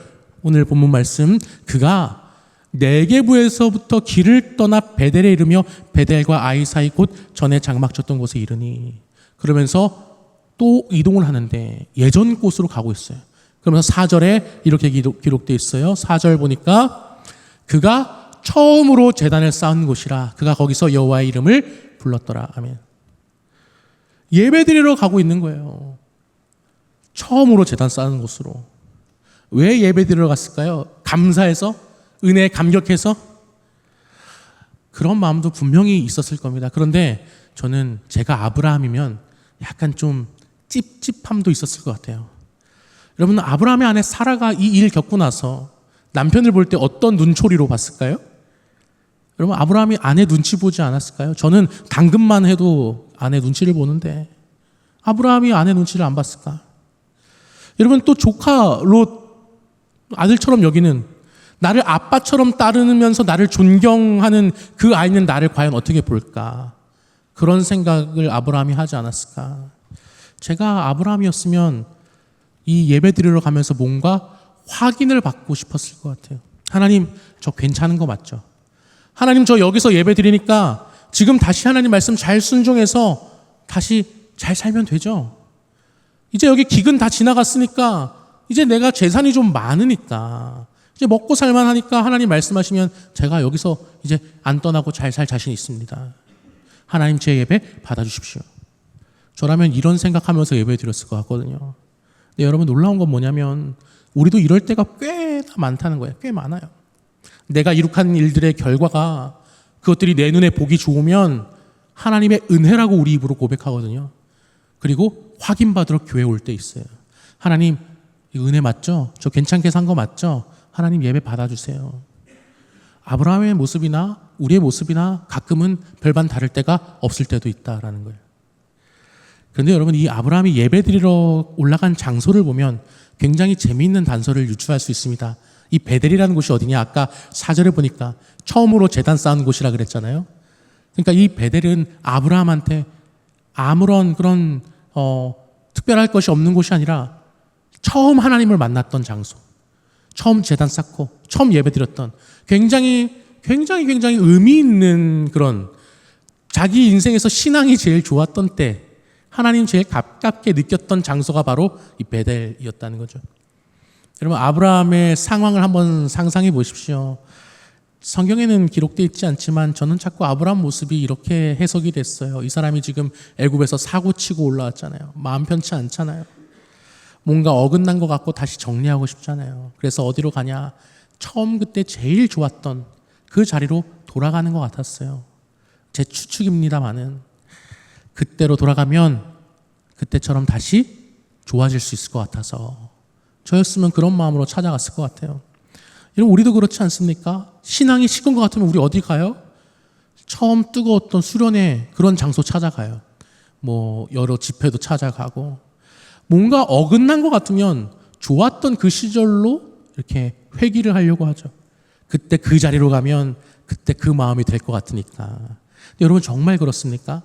오늘 본문 말씀, 그가 네게부에서부터 길을 떠나 베델에 이르며 베델과 아이 사이 곧 전에 장막 쳤던 곳에 이르니, 그러면서 또 이동을 하는데 예전 곳으로 가고 있어요. 그러면서 4절에 이렇게 기록되어 있어요. 4절 보니까 그가 처음으로 제단을 쌓은 곳이라 그가 거기서 여호와의 이름을 불렀더라. 아멘. 예배드리러 가고 있는 거예요. 처음으로 제단 쌓은 곳으로. 왜 예배드리러 갔을까요? 감사해서? 은혜에 감격해서? 그런 마음도 분명히 있었을 겁니다. 그런데 저는 제가 아브라함이면 약간 좀 찝찝함도 있었을 것 같아요. 여러분, 아브라함의 아내 사라가 이 일 겪고 나서 남편을 볼 때 어떤 눈초리로 봤을까요? 여러분, 아브라함이 아내 눈치 보지 않았을까요? 저는 당근만 해도 아내 눈치를 보는데 아브라함이 아내 눈치를 안 봤을까? 여러분, 또 조카 롯 아들처럼 여기는, 나를 아빠처럼 따르면서 나를 존경하는 그 아이는 나를 과연 어떻게 볼까? 그런 생각을 아브라함이 하지 않았을까? 제가 아브라함이었으면 이 예배 드리러 가면서 뭔가 확인을 받고 싶었을 것 같아요. 하나님, 저 괜찮은 거 맞죠? 하나님, 저 여기서 예배 드리니까 지금 다시 하나님 말씀 잘 순종해서 다시 잘 살면 되죠? 이제 여기 기근 다 지나갔으니까 이제 내가 재산이 좀 많으니까 이제 먹고 살만 하니까 하나님 말씀하시면 제가 여기서 이제 안 떠나고 잘 살 자신 있습니다. 하나님, 제 예배 받아주십시오. 저라면 이런 생각하면서 예배 드렸을 것 같거든요. 근데 여러분, 놀라운 건 뭐냐면 우리도 이럴 때가 꽤나 많다는 거예요. 꽤 많아요. 내가 이룩한 일들의 결과가 그것들이 내 눈에 보기 좋으면 하나님의 은혜라고 우리 입으로 고백하거든요. 그리고 확인받으러 교회 올 때 있어요. 하나님, 이거 은혜 맞죠? 저 괜찮게 산 거 맞죠? 하나님, 예배 받아주세요. 아브라함의 모습이나 우리의 모습이나 가끔은 별반 다를 때가 없을 때도 있다라는 거예요. 그런데 여러분, 이 아브라함이 예배 드리러 올라간 장소를 보면 굉장히 재미있는 단서를 유추할 수 있습니다. 이 베델이라는 곳이 어디냐? 아까 4절에 보니까 처음으로 제단 쌓은 곳이라 그랬잖아요. 그러니까 이 베델은 아브라함한테 아무런 그런 특별할 것이 없는 곳이 아니라 처음 하나님을 만났던 장소, 처음 제단 쌓고 처음 예배드렸던 굉장히 의미 있는 그런, 자기 인생에서 신앙이 제일 좋았던 때 하나님 제일 가깝게 느꼈던 장소가 바로 이 베델이었다는 거죠. 여러분, 아브라함의 상황을 한번 상상해 보십시오. 성경에는 기록되어 있지 않지만 저는 자꾸 아브라함 모습이 이렇게 해석이 됐어요. 이 사람이 지금 애굽에서 사고치고 올라왔잖아요. 마음 편치 않잖아요. 뭔가 어긋난 것 같고 다시 정리하고 싶잖아요. 그래서 어디로 가냐? 처음 그때 제일 좋았던 그 자리로 돌아가는 것 같았어요. 제 추측입니다마는 그때로 돌아가면 그때처럼 다시 좋아질 수 있을 것 같아서 저였으면 그런 마음으로 찾아갔을 것 같아요. 여러분, 우리도 그렇지 않습니까? 신앙이 식은 것 같으면 우리 어디 가요? 처음 뜨거웠던 수련회 그런 장소 찾아가요. 뭐 여러 집회도 찾아가고, 뭔가 어긋난 것 같으면 좋았던 그 시절로 이렇게 회귀를 하려고 하죠. 그때 그 자리로 가면 그때 그 마음이 될 것 같으니까. 근데 여러분, 정말 그렇습니까?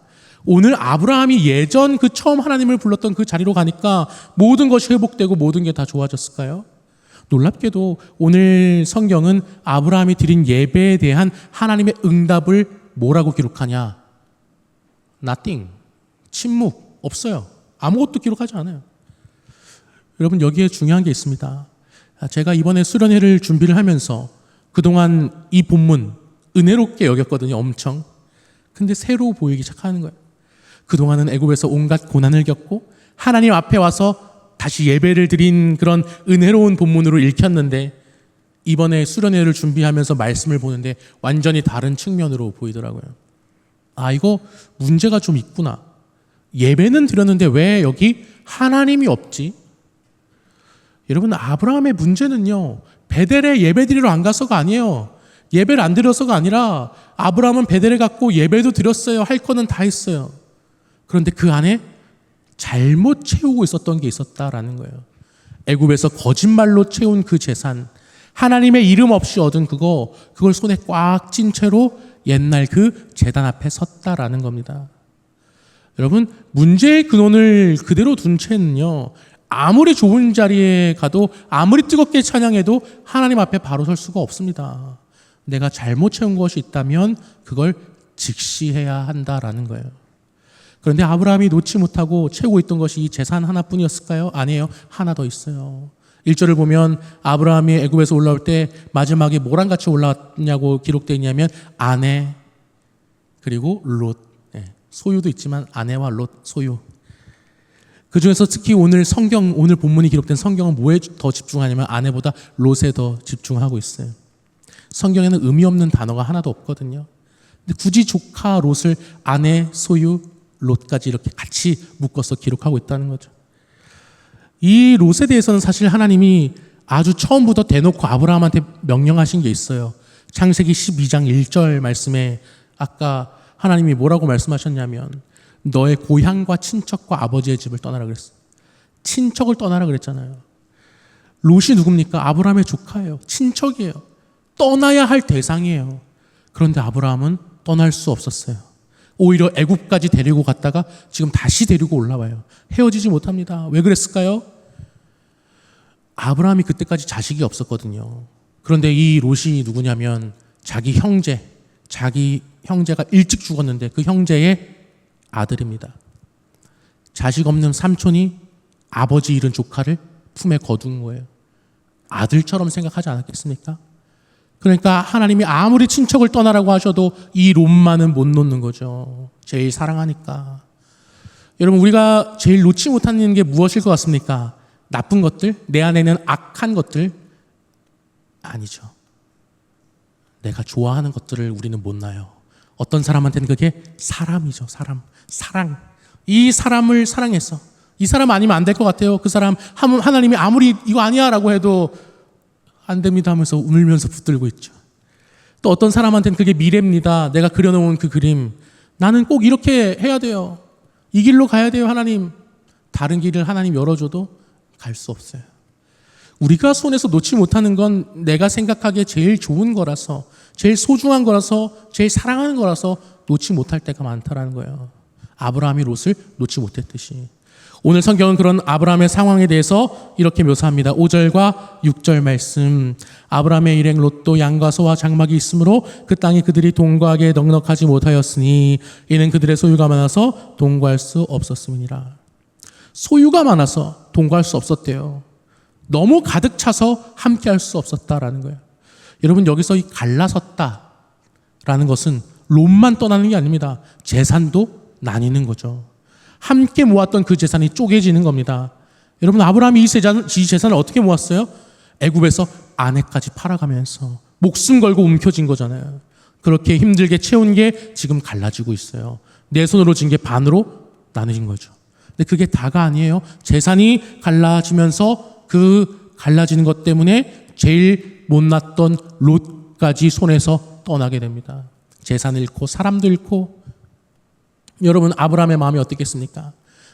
오늘 아브라함이 예전 그 처음 하나님을 불렀던 그 자리로 가니까 모든 것이 회복되고 모든 게 다 좋아졌을까요? 놀랍게도 오늘 성경은 아브라함이 드린 예배에 대한 하나님의 응답을 뭐라고 기록하냐? Nothing. 침묵. 없어요. 아무것도 기록하지 않아요. 여러분, 여기에 중요한 게 있습니다. 제가 이번에 수련회를 준비를 하면서 그동안 이 본문 은혜롭게 여겼거든요. 엄청. 근데 새로 보이기 시작하는 거예요. 그동안은 애굽에서 온갖 고난을 겪고 하나님 앞에 와서 다시 예배를 드린 그런 은혜로운 본문으로 읽혔는데, 이번에 수련회를 준비하면서 말씀을 보는데 완전히 다른 측면으로 보이더라고요. 아, 이거 문제가 좀 있구나. 예배는 드렸는데 왜 여기 하나님이 없지? 여러분, 아브라함의 문제는요, 베델에 예배 드리러 안 가서가 아니에요. 예배를 안 드려서가 아니라 아브라함은 베델에 갔고 예배도 드렸어요. 할 거는 다 했어요. 그런데 그 안에 잘못 채우고 있었던 게 있었다라는 거예요. 애굽에서 거짓말로 채운 그 재산, 하나님의 이름 없이 얻은 그걸 손에 꽉 찐 채로 옛날 그 제단 앞에 섰다라는 겁니다. 여러분, 문제의 근원을 그대로 둔 채는요, 아무리 좋은 자리에 가도 아무리 뜨겁게 찬양해도 하나님 앞에 바로 설 수가 없습니다. 내가 잘못 채운 것이 있다면 그걸 직시해야 한다라는 거예요. 그런데 아브라함이 놓지 못하고 채우고 있던 것이 이 재산 하나뿐이었을까요? 아니에요. 하나 더 있어요. 1절을 보면 아브라함이 애굽에서 올라올 때 마지막에 뭐랑 같이 올라왔냐고 기록되어 있냐면 아내 그리고 롯, 소유도 있지만 아내와 롯, 소유. 그 중에서 특히 오늘 본문이 기록된 성경은 뭐에 더 집중하냐면 아내보다 롯에 더 집중하고 있어요. 성경에는 의미 없는 단어가 하나도 없거든요. 근데 굳이 조카 롯을 아내, 소유, 롯까지 이렇게 같이 묶어서 기록하고 있다는 거죠. 이 롯에 대해서는 사실 하나님이 아주 처음부터 대놓고 아브라함한테 명령하신 게 있어요. 창세기 12장 1절 말씀에 아까 하나님이 뭐라고 말씀하셨냐면 너의 고향과 친척과 아버지의 집을 떠나라 그랬어. 친척을 떠나라 그랬잖아요. 롯이 누굽니까? 아브라함의 조카예요. 친척이에요. 떠나야 할 대상이에요. 그런데 아브라함은 떠날 수 없었어요. 오히려 애굽까지 데리고 갔다가 지금 다시 데리고 올라와요. 헤어지지 못합니다. 왜 그랬을까요? 아브라함이 그때까지 자식이 없었거든요. 그런데 이 롯이 누구냐면 자기 형제가 일찍 죽었는데 그 형제의 아들입니다. 자식 없는 삼촌이 아버지 잃은 조카를 품에 거둔 거예요. 아들처럼 생각하지 않았겠습니까? 그러니까 하나님이 아무리 친척을 떠나라고 하셔도 이 롯만은 못 놓는 거죠. 제일 사랑하니까. 여러분, 우리가 제일 놓지 못하는 게 무엇일 것 같습니까? 나쁜 것들? 내 안에는 악한 것들? 아니죠. 내가 좋아하는 것들을 우리는 못 놔요. 어떤 사람한테는 그게 사람이죠. 사랑. 이 사람을 사랑해서 이 사람 아니면 안 될 것 같아요. 그 사람 하나님이 아무리 이거 아니야 라고 해도 안 됩니다 하면서 울면서 붙들고 있죠. 또 어떤 사람한테는 그게 미래입니다. 내가 그려놓은 그 그림. 나는 꼭 이렇게 해야 돼요. 이 길로 가야 돼요 하나님. 다른 길을 하나님 열어줘도 갈 수 없어요. 우리가 손에서 놓지 못하는 건 내가 생각하기에 제일 좋은 거라서, 제일 소중한 거라서, 제일 사랑하는 거라서 놓지 못할 때가 많다라는 거예요. 아브라함이 롯을 놓지 못했듯이. 오늘 성경은 그런 아브라함의 상황에 대해서 이렇게 묘사합니다. 5절과 6절 말씀. 아브라함의 일행 롯도 양과 소와 장막이 있으므로 그 땅이 그들이 동거하기에 넉넉하지 못하였으니 이는 그들의 소유가 많아서 동거할 수 없었음이니라. 소유가 많아서 동거할 수 없었대요. 너무 가득 차서 함께 할 수 없었다라는 거예요. 여러분, 여기서 이 갈라섰다라는 것은 롯만 떠나는 게 아닙니다. 재산도 나뉘는 거죠. 함께 모았던 그 재산이 쪼개지는 겁니다. 여러분, 아브라함이 이 재산을 어떻게 모았어요? 애굽에서 아내까지 팔아가면서 목숨 걸고 움켜쥔 거잖아요. 그렇게 힘들게 채운 게 지금 갈라지고 있어요. 내 손으로 진 게 반으로 나눠진 거죠. 근데 그게 다가 아니에요. 재산이 갈라지면서 그 갈라지는 것 때문에 제일 못났던 롯까지 손에서 떠나게 됩니다. 재산을 잃고 사람도 잃고. 여러분, 아브라함의 마음이 어떻겠습니까?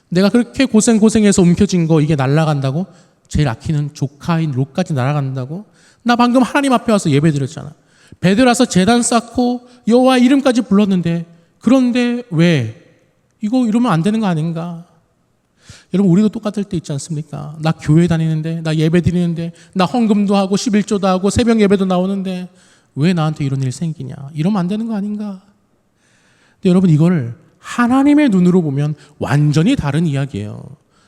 내가 그렇게 고생해서 움켜쥔 거 이게 날아간다고? 제일 아끼는 조카인 롯까지 날아간다고? 나 방금 하나님 앞에 와서 예배 드렸잖아. 베델 와서 제단 쌓고 여호와 이름까지 불렀는데, 그런데 왜? 이거 이러면 안 되는 거 아닌가? 여러분, 우리도 똑같을 때 있지 않습니까? 나 교회 다니는데, 나 예배 드리는데, 나 헌금도 하고 11조도 하고 새벽 예배도 나오는데 왜 나한테 이런 일이 생기냐? 이러면 안 되는 거 아닌가? 근데 여러분, 이거를 하나님의 눈으로 보면 완전히 다른 이야기예요.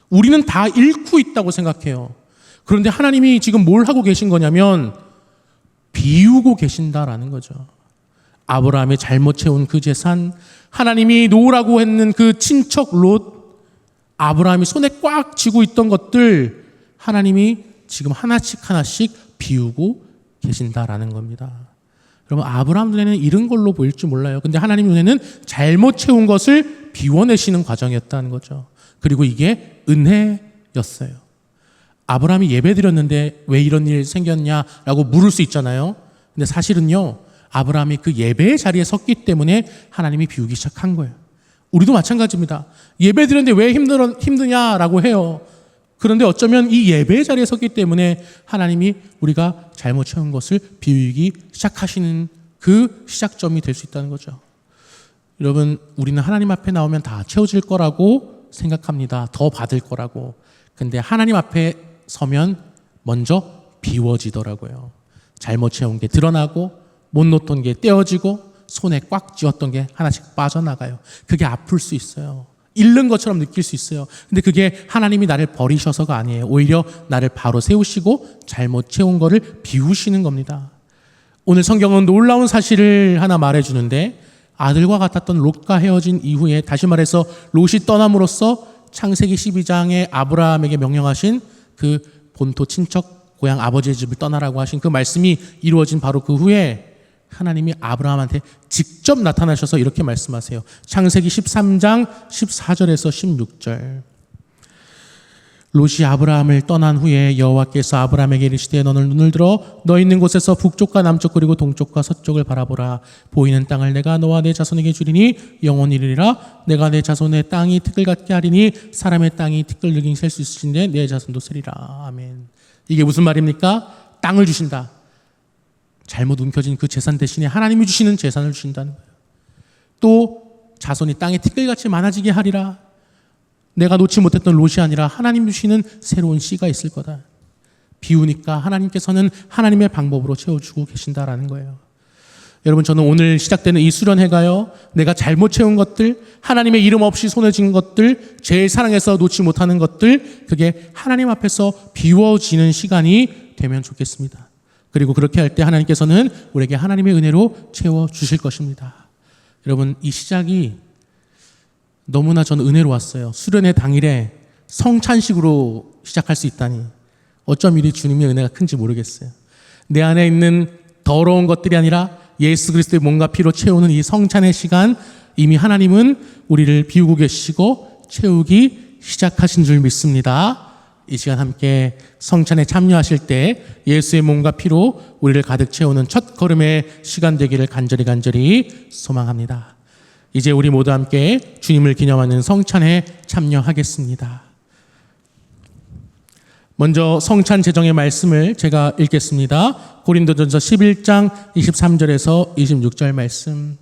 우리는 다 잃고 있다고 생각해요. 그런데 하나님이 지금 뭘 하고 계신 거냐면 비우고 계신다라는 거죠. 아브라함이 잘못 채운 그 재산, 하나님이 놓으라고 했는 그 친척 롯, 아브라함이 손에 꽉 쥐고 있던 것들, 하나님이 지금 하나씩 비우고 계신다라는 겁니다. 여러분, 아브라함 눈에는 잃은 걸로 보일지 몰라요. 근데 하나님 눈에는 잘못 채운 것을 비워내시는 과정이었다는 거죠. 그리고 이게 은혜였어요. 아브라함이 예배 드렸는데 왜 이런 일 생겼냐라고 물을 수 있잖아요. 근데 사실은요, 아브라함이 그 예배의 자리에 섰기 때문에 하나님이 비우기 시작한 거예요. 우리도 마찬가지입니다. 예배 드렸는데 왜 힘드냐라고 해요. 그런데 어쩌면 이 예배의 자리에 섰기 때문에 하나님이 우리가 잘못 채운 것을 비우기 시작하시는 그 시작점이 될 수 있다는 거죠. 여러분, 우리는 하나님 앞에 나오면 다 채워질 거라고 생각합니다. 더 받을 거라고. 근데 하나님 앞에 서면 먼저 비워지더라고요. 잘못 채운 게 드러나고 못 놓던 게 떼어지고 손에 꽉 쥐었던 게 하나씩 빠져나가요. 그게 아플 수 있어요. 잃는 것처럼 느낄 수 있어요. 근데 그게 하나님이 나를 버리셔서가 아니에요. 오히려 나를 바로 세우시고 잘못 채운 거를 비우시는 겁니다. 오늘 성경은 놀라운 사실을 하나 말해주는데, 아들과 같았던 롯과 헤어진 이후에, 다시 말해서 롯이 떠남으로써 창세기 12장에 아브라함에게 명령하신 그 본토 친척 고향 아버지의 집을 떠나라고 하신 그 말씀이 이루어진 바로 그 후에 하나님이 아브라함한테 직접 나타나셔서 이렇게 말씀하세요. 창세기 13장 14절에서 16절. 롯이 아브라함을 떠난 후에 여호와께서 아브라함에게 이르시되 너는 눈을 들어 너 있는 곳에서 북쪽과 남쪽 그리고 동쪽과 서쪽을 바라보라. 보이는 땅을 내가 너와 내 자손에게 주리니 영원히 이르리라. 내가 내 자손의 땅이 티끌 같게 하리니 사람의 땅이 티끌 늘긴 셀 수 있으신데 내 자손도 세리라. 아멘. 이게 무슨 말입니까? 땅을 주신다. 잘못 움켜진 그 재산 대신에 하나님이 주시는 재산을 주신다는 거예요. 또 자손이 땅에 티끌같이 많아지게 하리라. 내가 놓지 못했던 롯이 아니라 하나님 주시는 새로운 씨가 있을 거다. 비우니까 하나님께서는 하나님의 방법으로 채워주고 계신다라는 거예요. 여러분, 저는 오늘 시작되는 이 수련회가요, 내가 잘못 채운 것들, 하나님의 이름 없이 손에 쥔 것들, 제일 사랑해서 놓지 못하는 것들, 그게 하나님 앞에서 비워지는 시간이 되면 좋겠습니다. 그리고 그렇게 할 때 하나님께서는 우리에게 하나님의 은혜로 채워주실 것입니다. 여러분, 이 시작이 너무나 저는 은혜로웠어요. 수련회 당일에 성찬식으로 시작할 수 있다니 어쩜 이리 주님의 은혜가 큰지 모르겠어요. 내 안에 있는 더러운 것들이 아니라 예수 그리스도의 몸과 피로 채우는 이 성찬의 시간, 이미 하나님은 우리를 비우고 계시고 채우기 시작하신 줄 믿습니다. 이 시간 함께 성찬에 참여하실 때 예수의 몸과 피로 우리를 가득 채우는 첫 걸음의 시간 되기를 간절히 소망합니다. 이제 우리 모두 함께 주님을 기념하는 성찬에 참여하겠습니다. 먼저 성찬 제정의 말씀을 제가 읽겠습니다. 고린도전서 11장 23절에서 26절 말씀.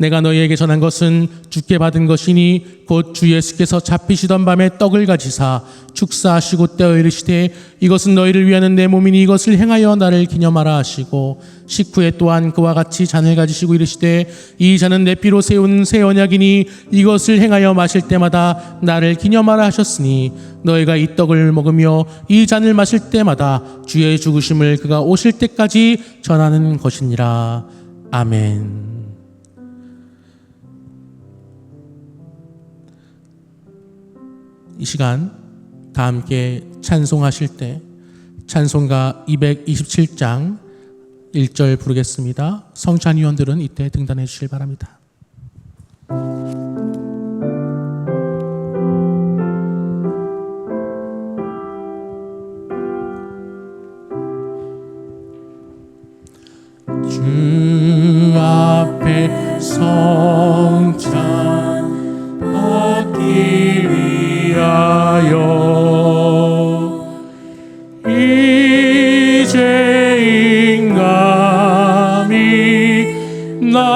내가 너희에게 전한 것은 주께 받은 것이니 곧 주 예수께서 잡히시던 밤에 떡을 가지사 축사하시고 떼어 이르시되 이것은 너희를 위하는 내 몸이니 이것을 행하여 나를 기념하라 하시고 식후에 또한 그와 같이 잔을 가지시고 이르시되 이 잔은 내 피로 세운 새 언약이니 이것을 행하여 마실 때마다 나를 기념하라 하셨으니 너희가 이 떡을 먹으며 이 잔을 마실 때마다 주의 죽으심을 그가 오실 때까지 전하는 것이니라. 아멘. 이 시간 다 함께 찬송하실 때 찬송가 227장 1절 부르겠습니다. 성찬위원들은 이때 등단해 주시길 바랍니다. 주 앞에 성찬 받기 위하여 이제 인감이 나옵니다.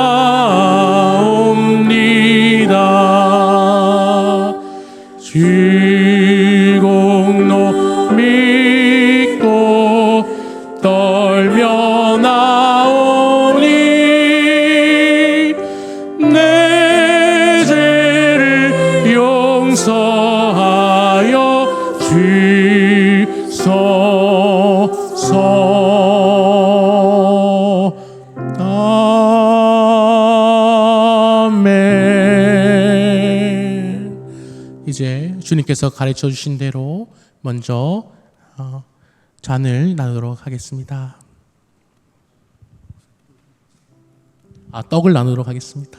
주 공로 믿고 떨며 나오니 내 죄를 용서하여 주소서. 아멘. 이제 주님께서 가르쳐 주신 대로 먼저 잔을 나누도록 하겠습니다. 떡을 나누도록 하겠습니다.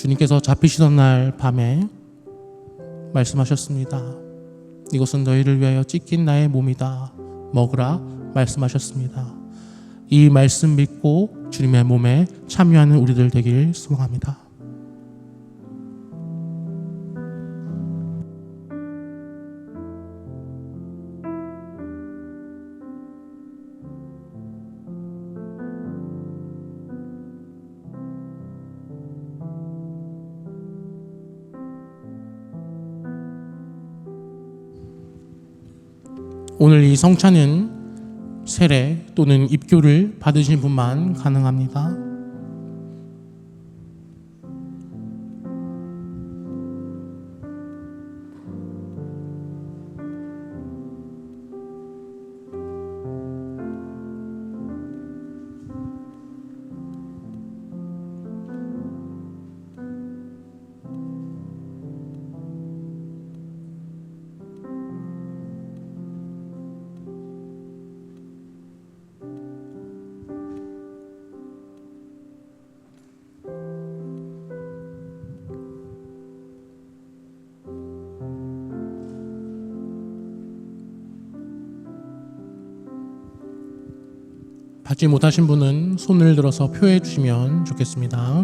주님께서 잡히시던 날 밤에 말씀하셨습니다. 이것은 너희를 위하여 찢긴 나의 몸이다. 먹으라 말씀하셨습니다. 이 말씀 믿고 주님의 몸에 참여하는 우리들 되길 소망합니다. 오늘 이 성찬은 세례 또는 입교를 받으신 분만 가능합니다. 받지 못하신 분은 손을 들어서 표해 주시면 좋겠습니다.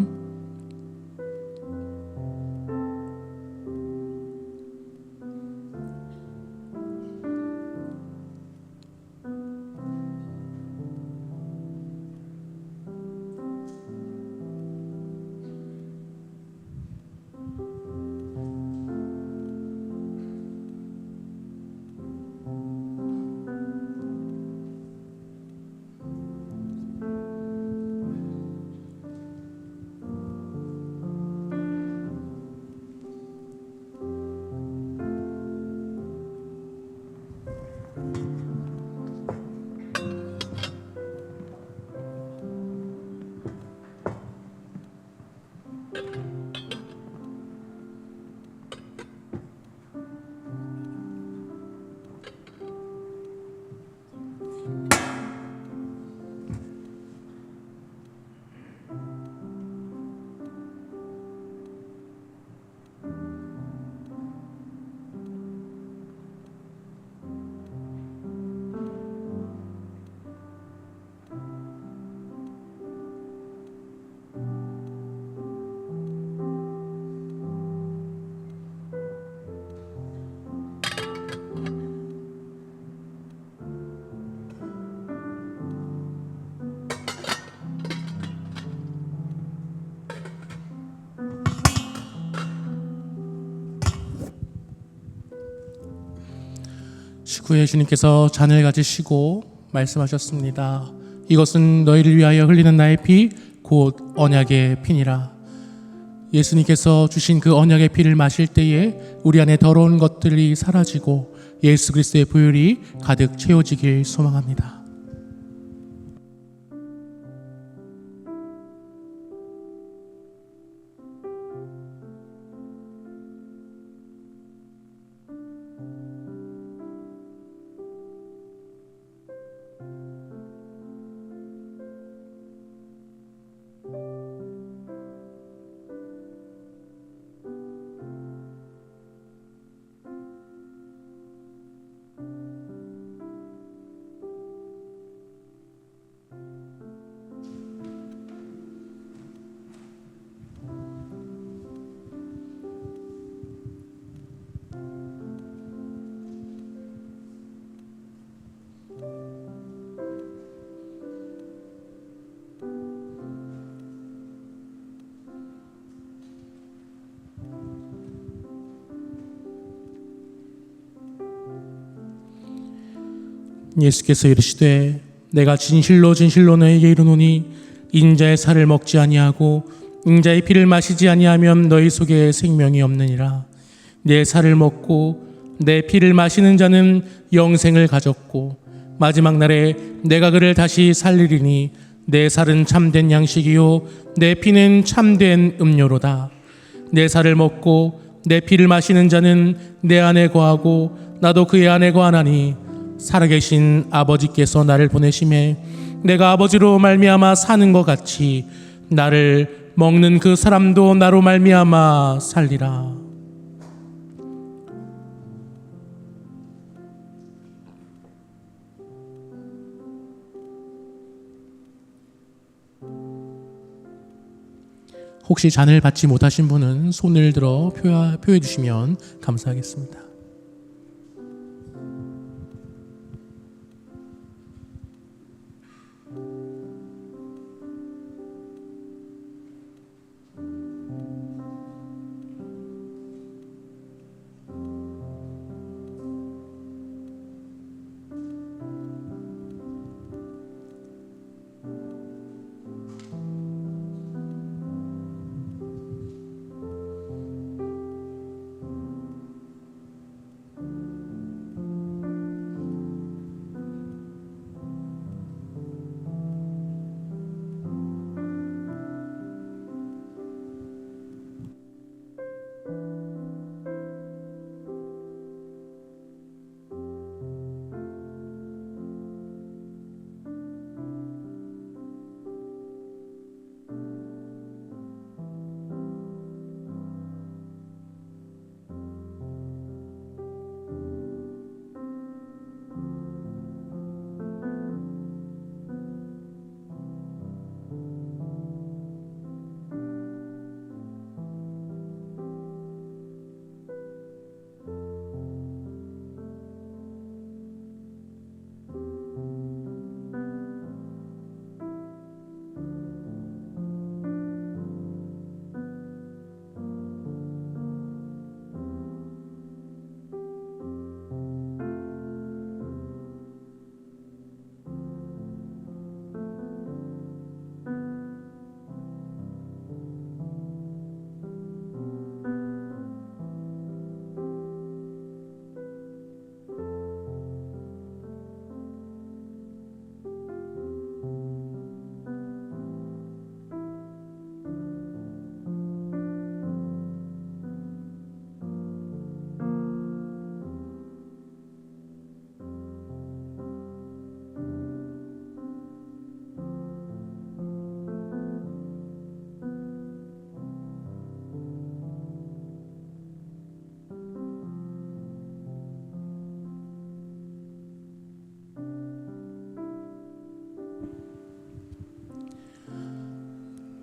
식후에 주님께서 잔을 가지시고 말씀하셨습니다. 이것은 너희를 위하여 흘리는 나의 피 곧 언약의 피니라. 예수님께서 주신 그 언약의 피를 마실 때에 우리 안에 더러운 것들이 사라지고 예수 그리스도의 보혈이 가득 채워지길 소망합니다. 예수께서 이르시되 내가 진실로 진실로 너희에게 이르노니 인자의 살을 먹지 아니하고 인자의 피를 마시지 아니하면 너희 속에 생명이 없느니라. 내 살을 먹고 내 피를 마시는 자는 영생을 가졌고 마지막 날에 내가 그를 다시 살리리니 내 살은 참된 양식이요 내 피는 참된 음료로다. 내 살을 먹고 내 피를 마시는 자는 내 안에 거하고 나도 그의 안에 거하나니 살아계신 아버지께서 나를 보내심에 내가 아버지로 말미암아 사는 것 같이 나를 먹는 그 사람도 나로 말미암아 살리라. 혹시 잔을 받지 못하신 분은 손을 들어 표해 주시면 감사하겠습니다.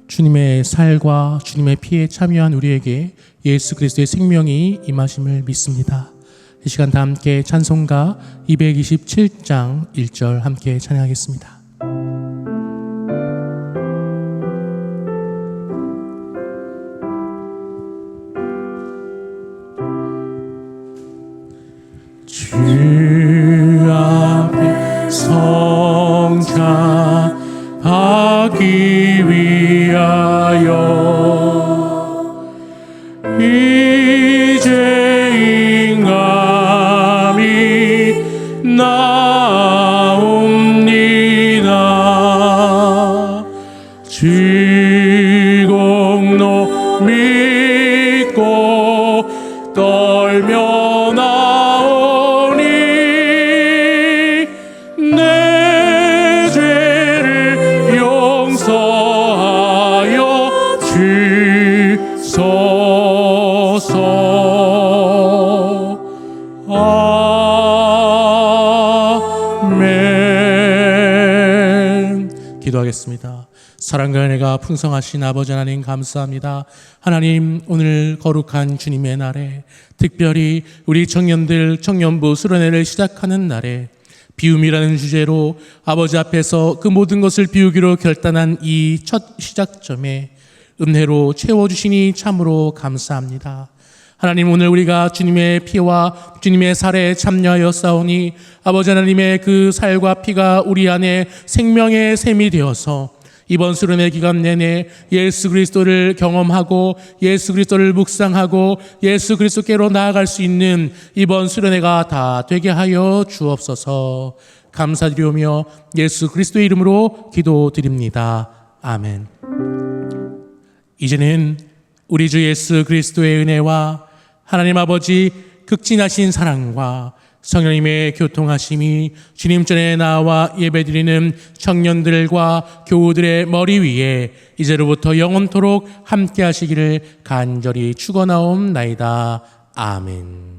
주님의 살과 주님의 피에 참여한 우리에게 예수 그리스도의 생명이 임하심을 믿습니다. 이 시간 다 함께 찬송가 227장 1절 함께 찬양하겠습니다. 주 앞에 성찬하기 위하여 이제 인감이 나옵니다. 지공로 믿고 떨며 나오니 내 죄를 용서하여 주소서. 아멘. 기도하겠습니다. 사랑과 은혜가 풍성하신 아버지 하나님 감사합니다. 하나님, 오늘 거룩한 주님의 날에 특별히 우리 청년들 청년부 수련회를 시작하는 날에 비움이라는 주제로 아버지 앞에서 그 모든 것을 비우기로 결단한 이 첫 시작점에 은혜로 채워주시니 참으로 감사합니다. 하나님, 오늘 우리가 주님의 피와 주님의 살에 참여하여 싸우니 아버지 하나님의 그 살과 피가 우리 안에 생명의 샘이 되어서 이번 수련회 기간 내내 예수 그리스도를 경험하고 예수 그리스도를 묵상하고 예수 그리스도께로 나아갈 수 있는 이번 수련회가 다 되게 하여 주옵소서. 감사드리오며 예수 그리스도의 이름으로 기도드립니다. 아멘. 이제는 우리 주 예수 그리스도의 은혜와 하나님 아버지 극진하신 사랑과 성령님의 교통하심이 주님 전에 나와 예배드리는 청년들과 교우들의 머리 위에 이제로부터 영원토록 함께 하시기를 간절히 축원하옵나이다. 아멘.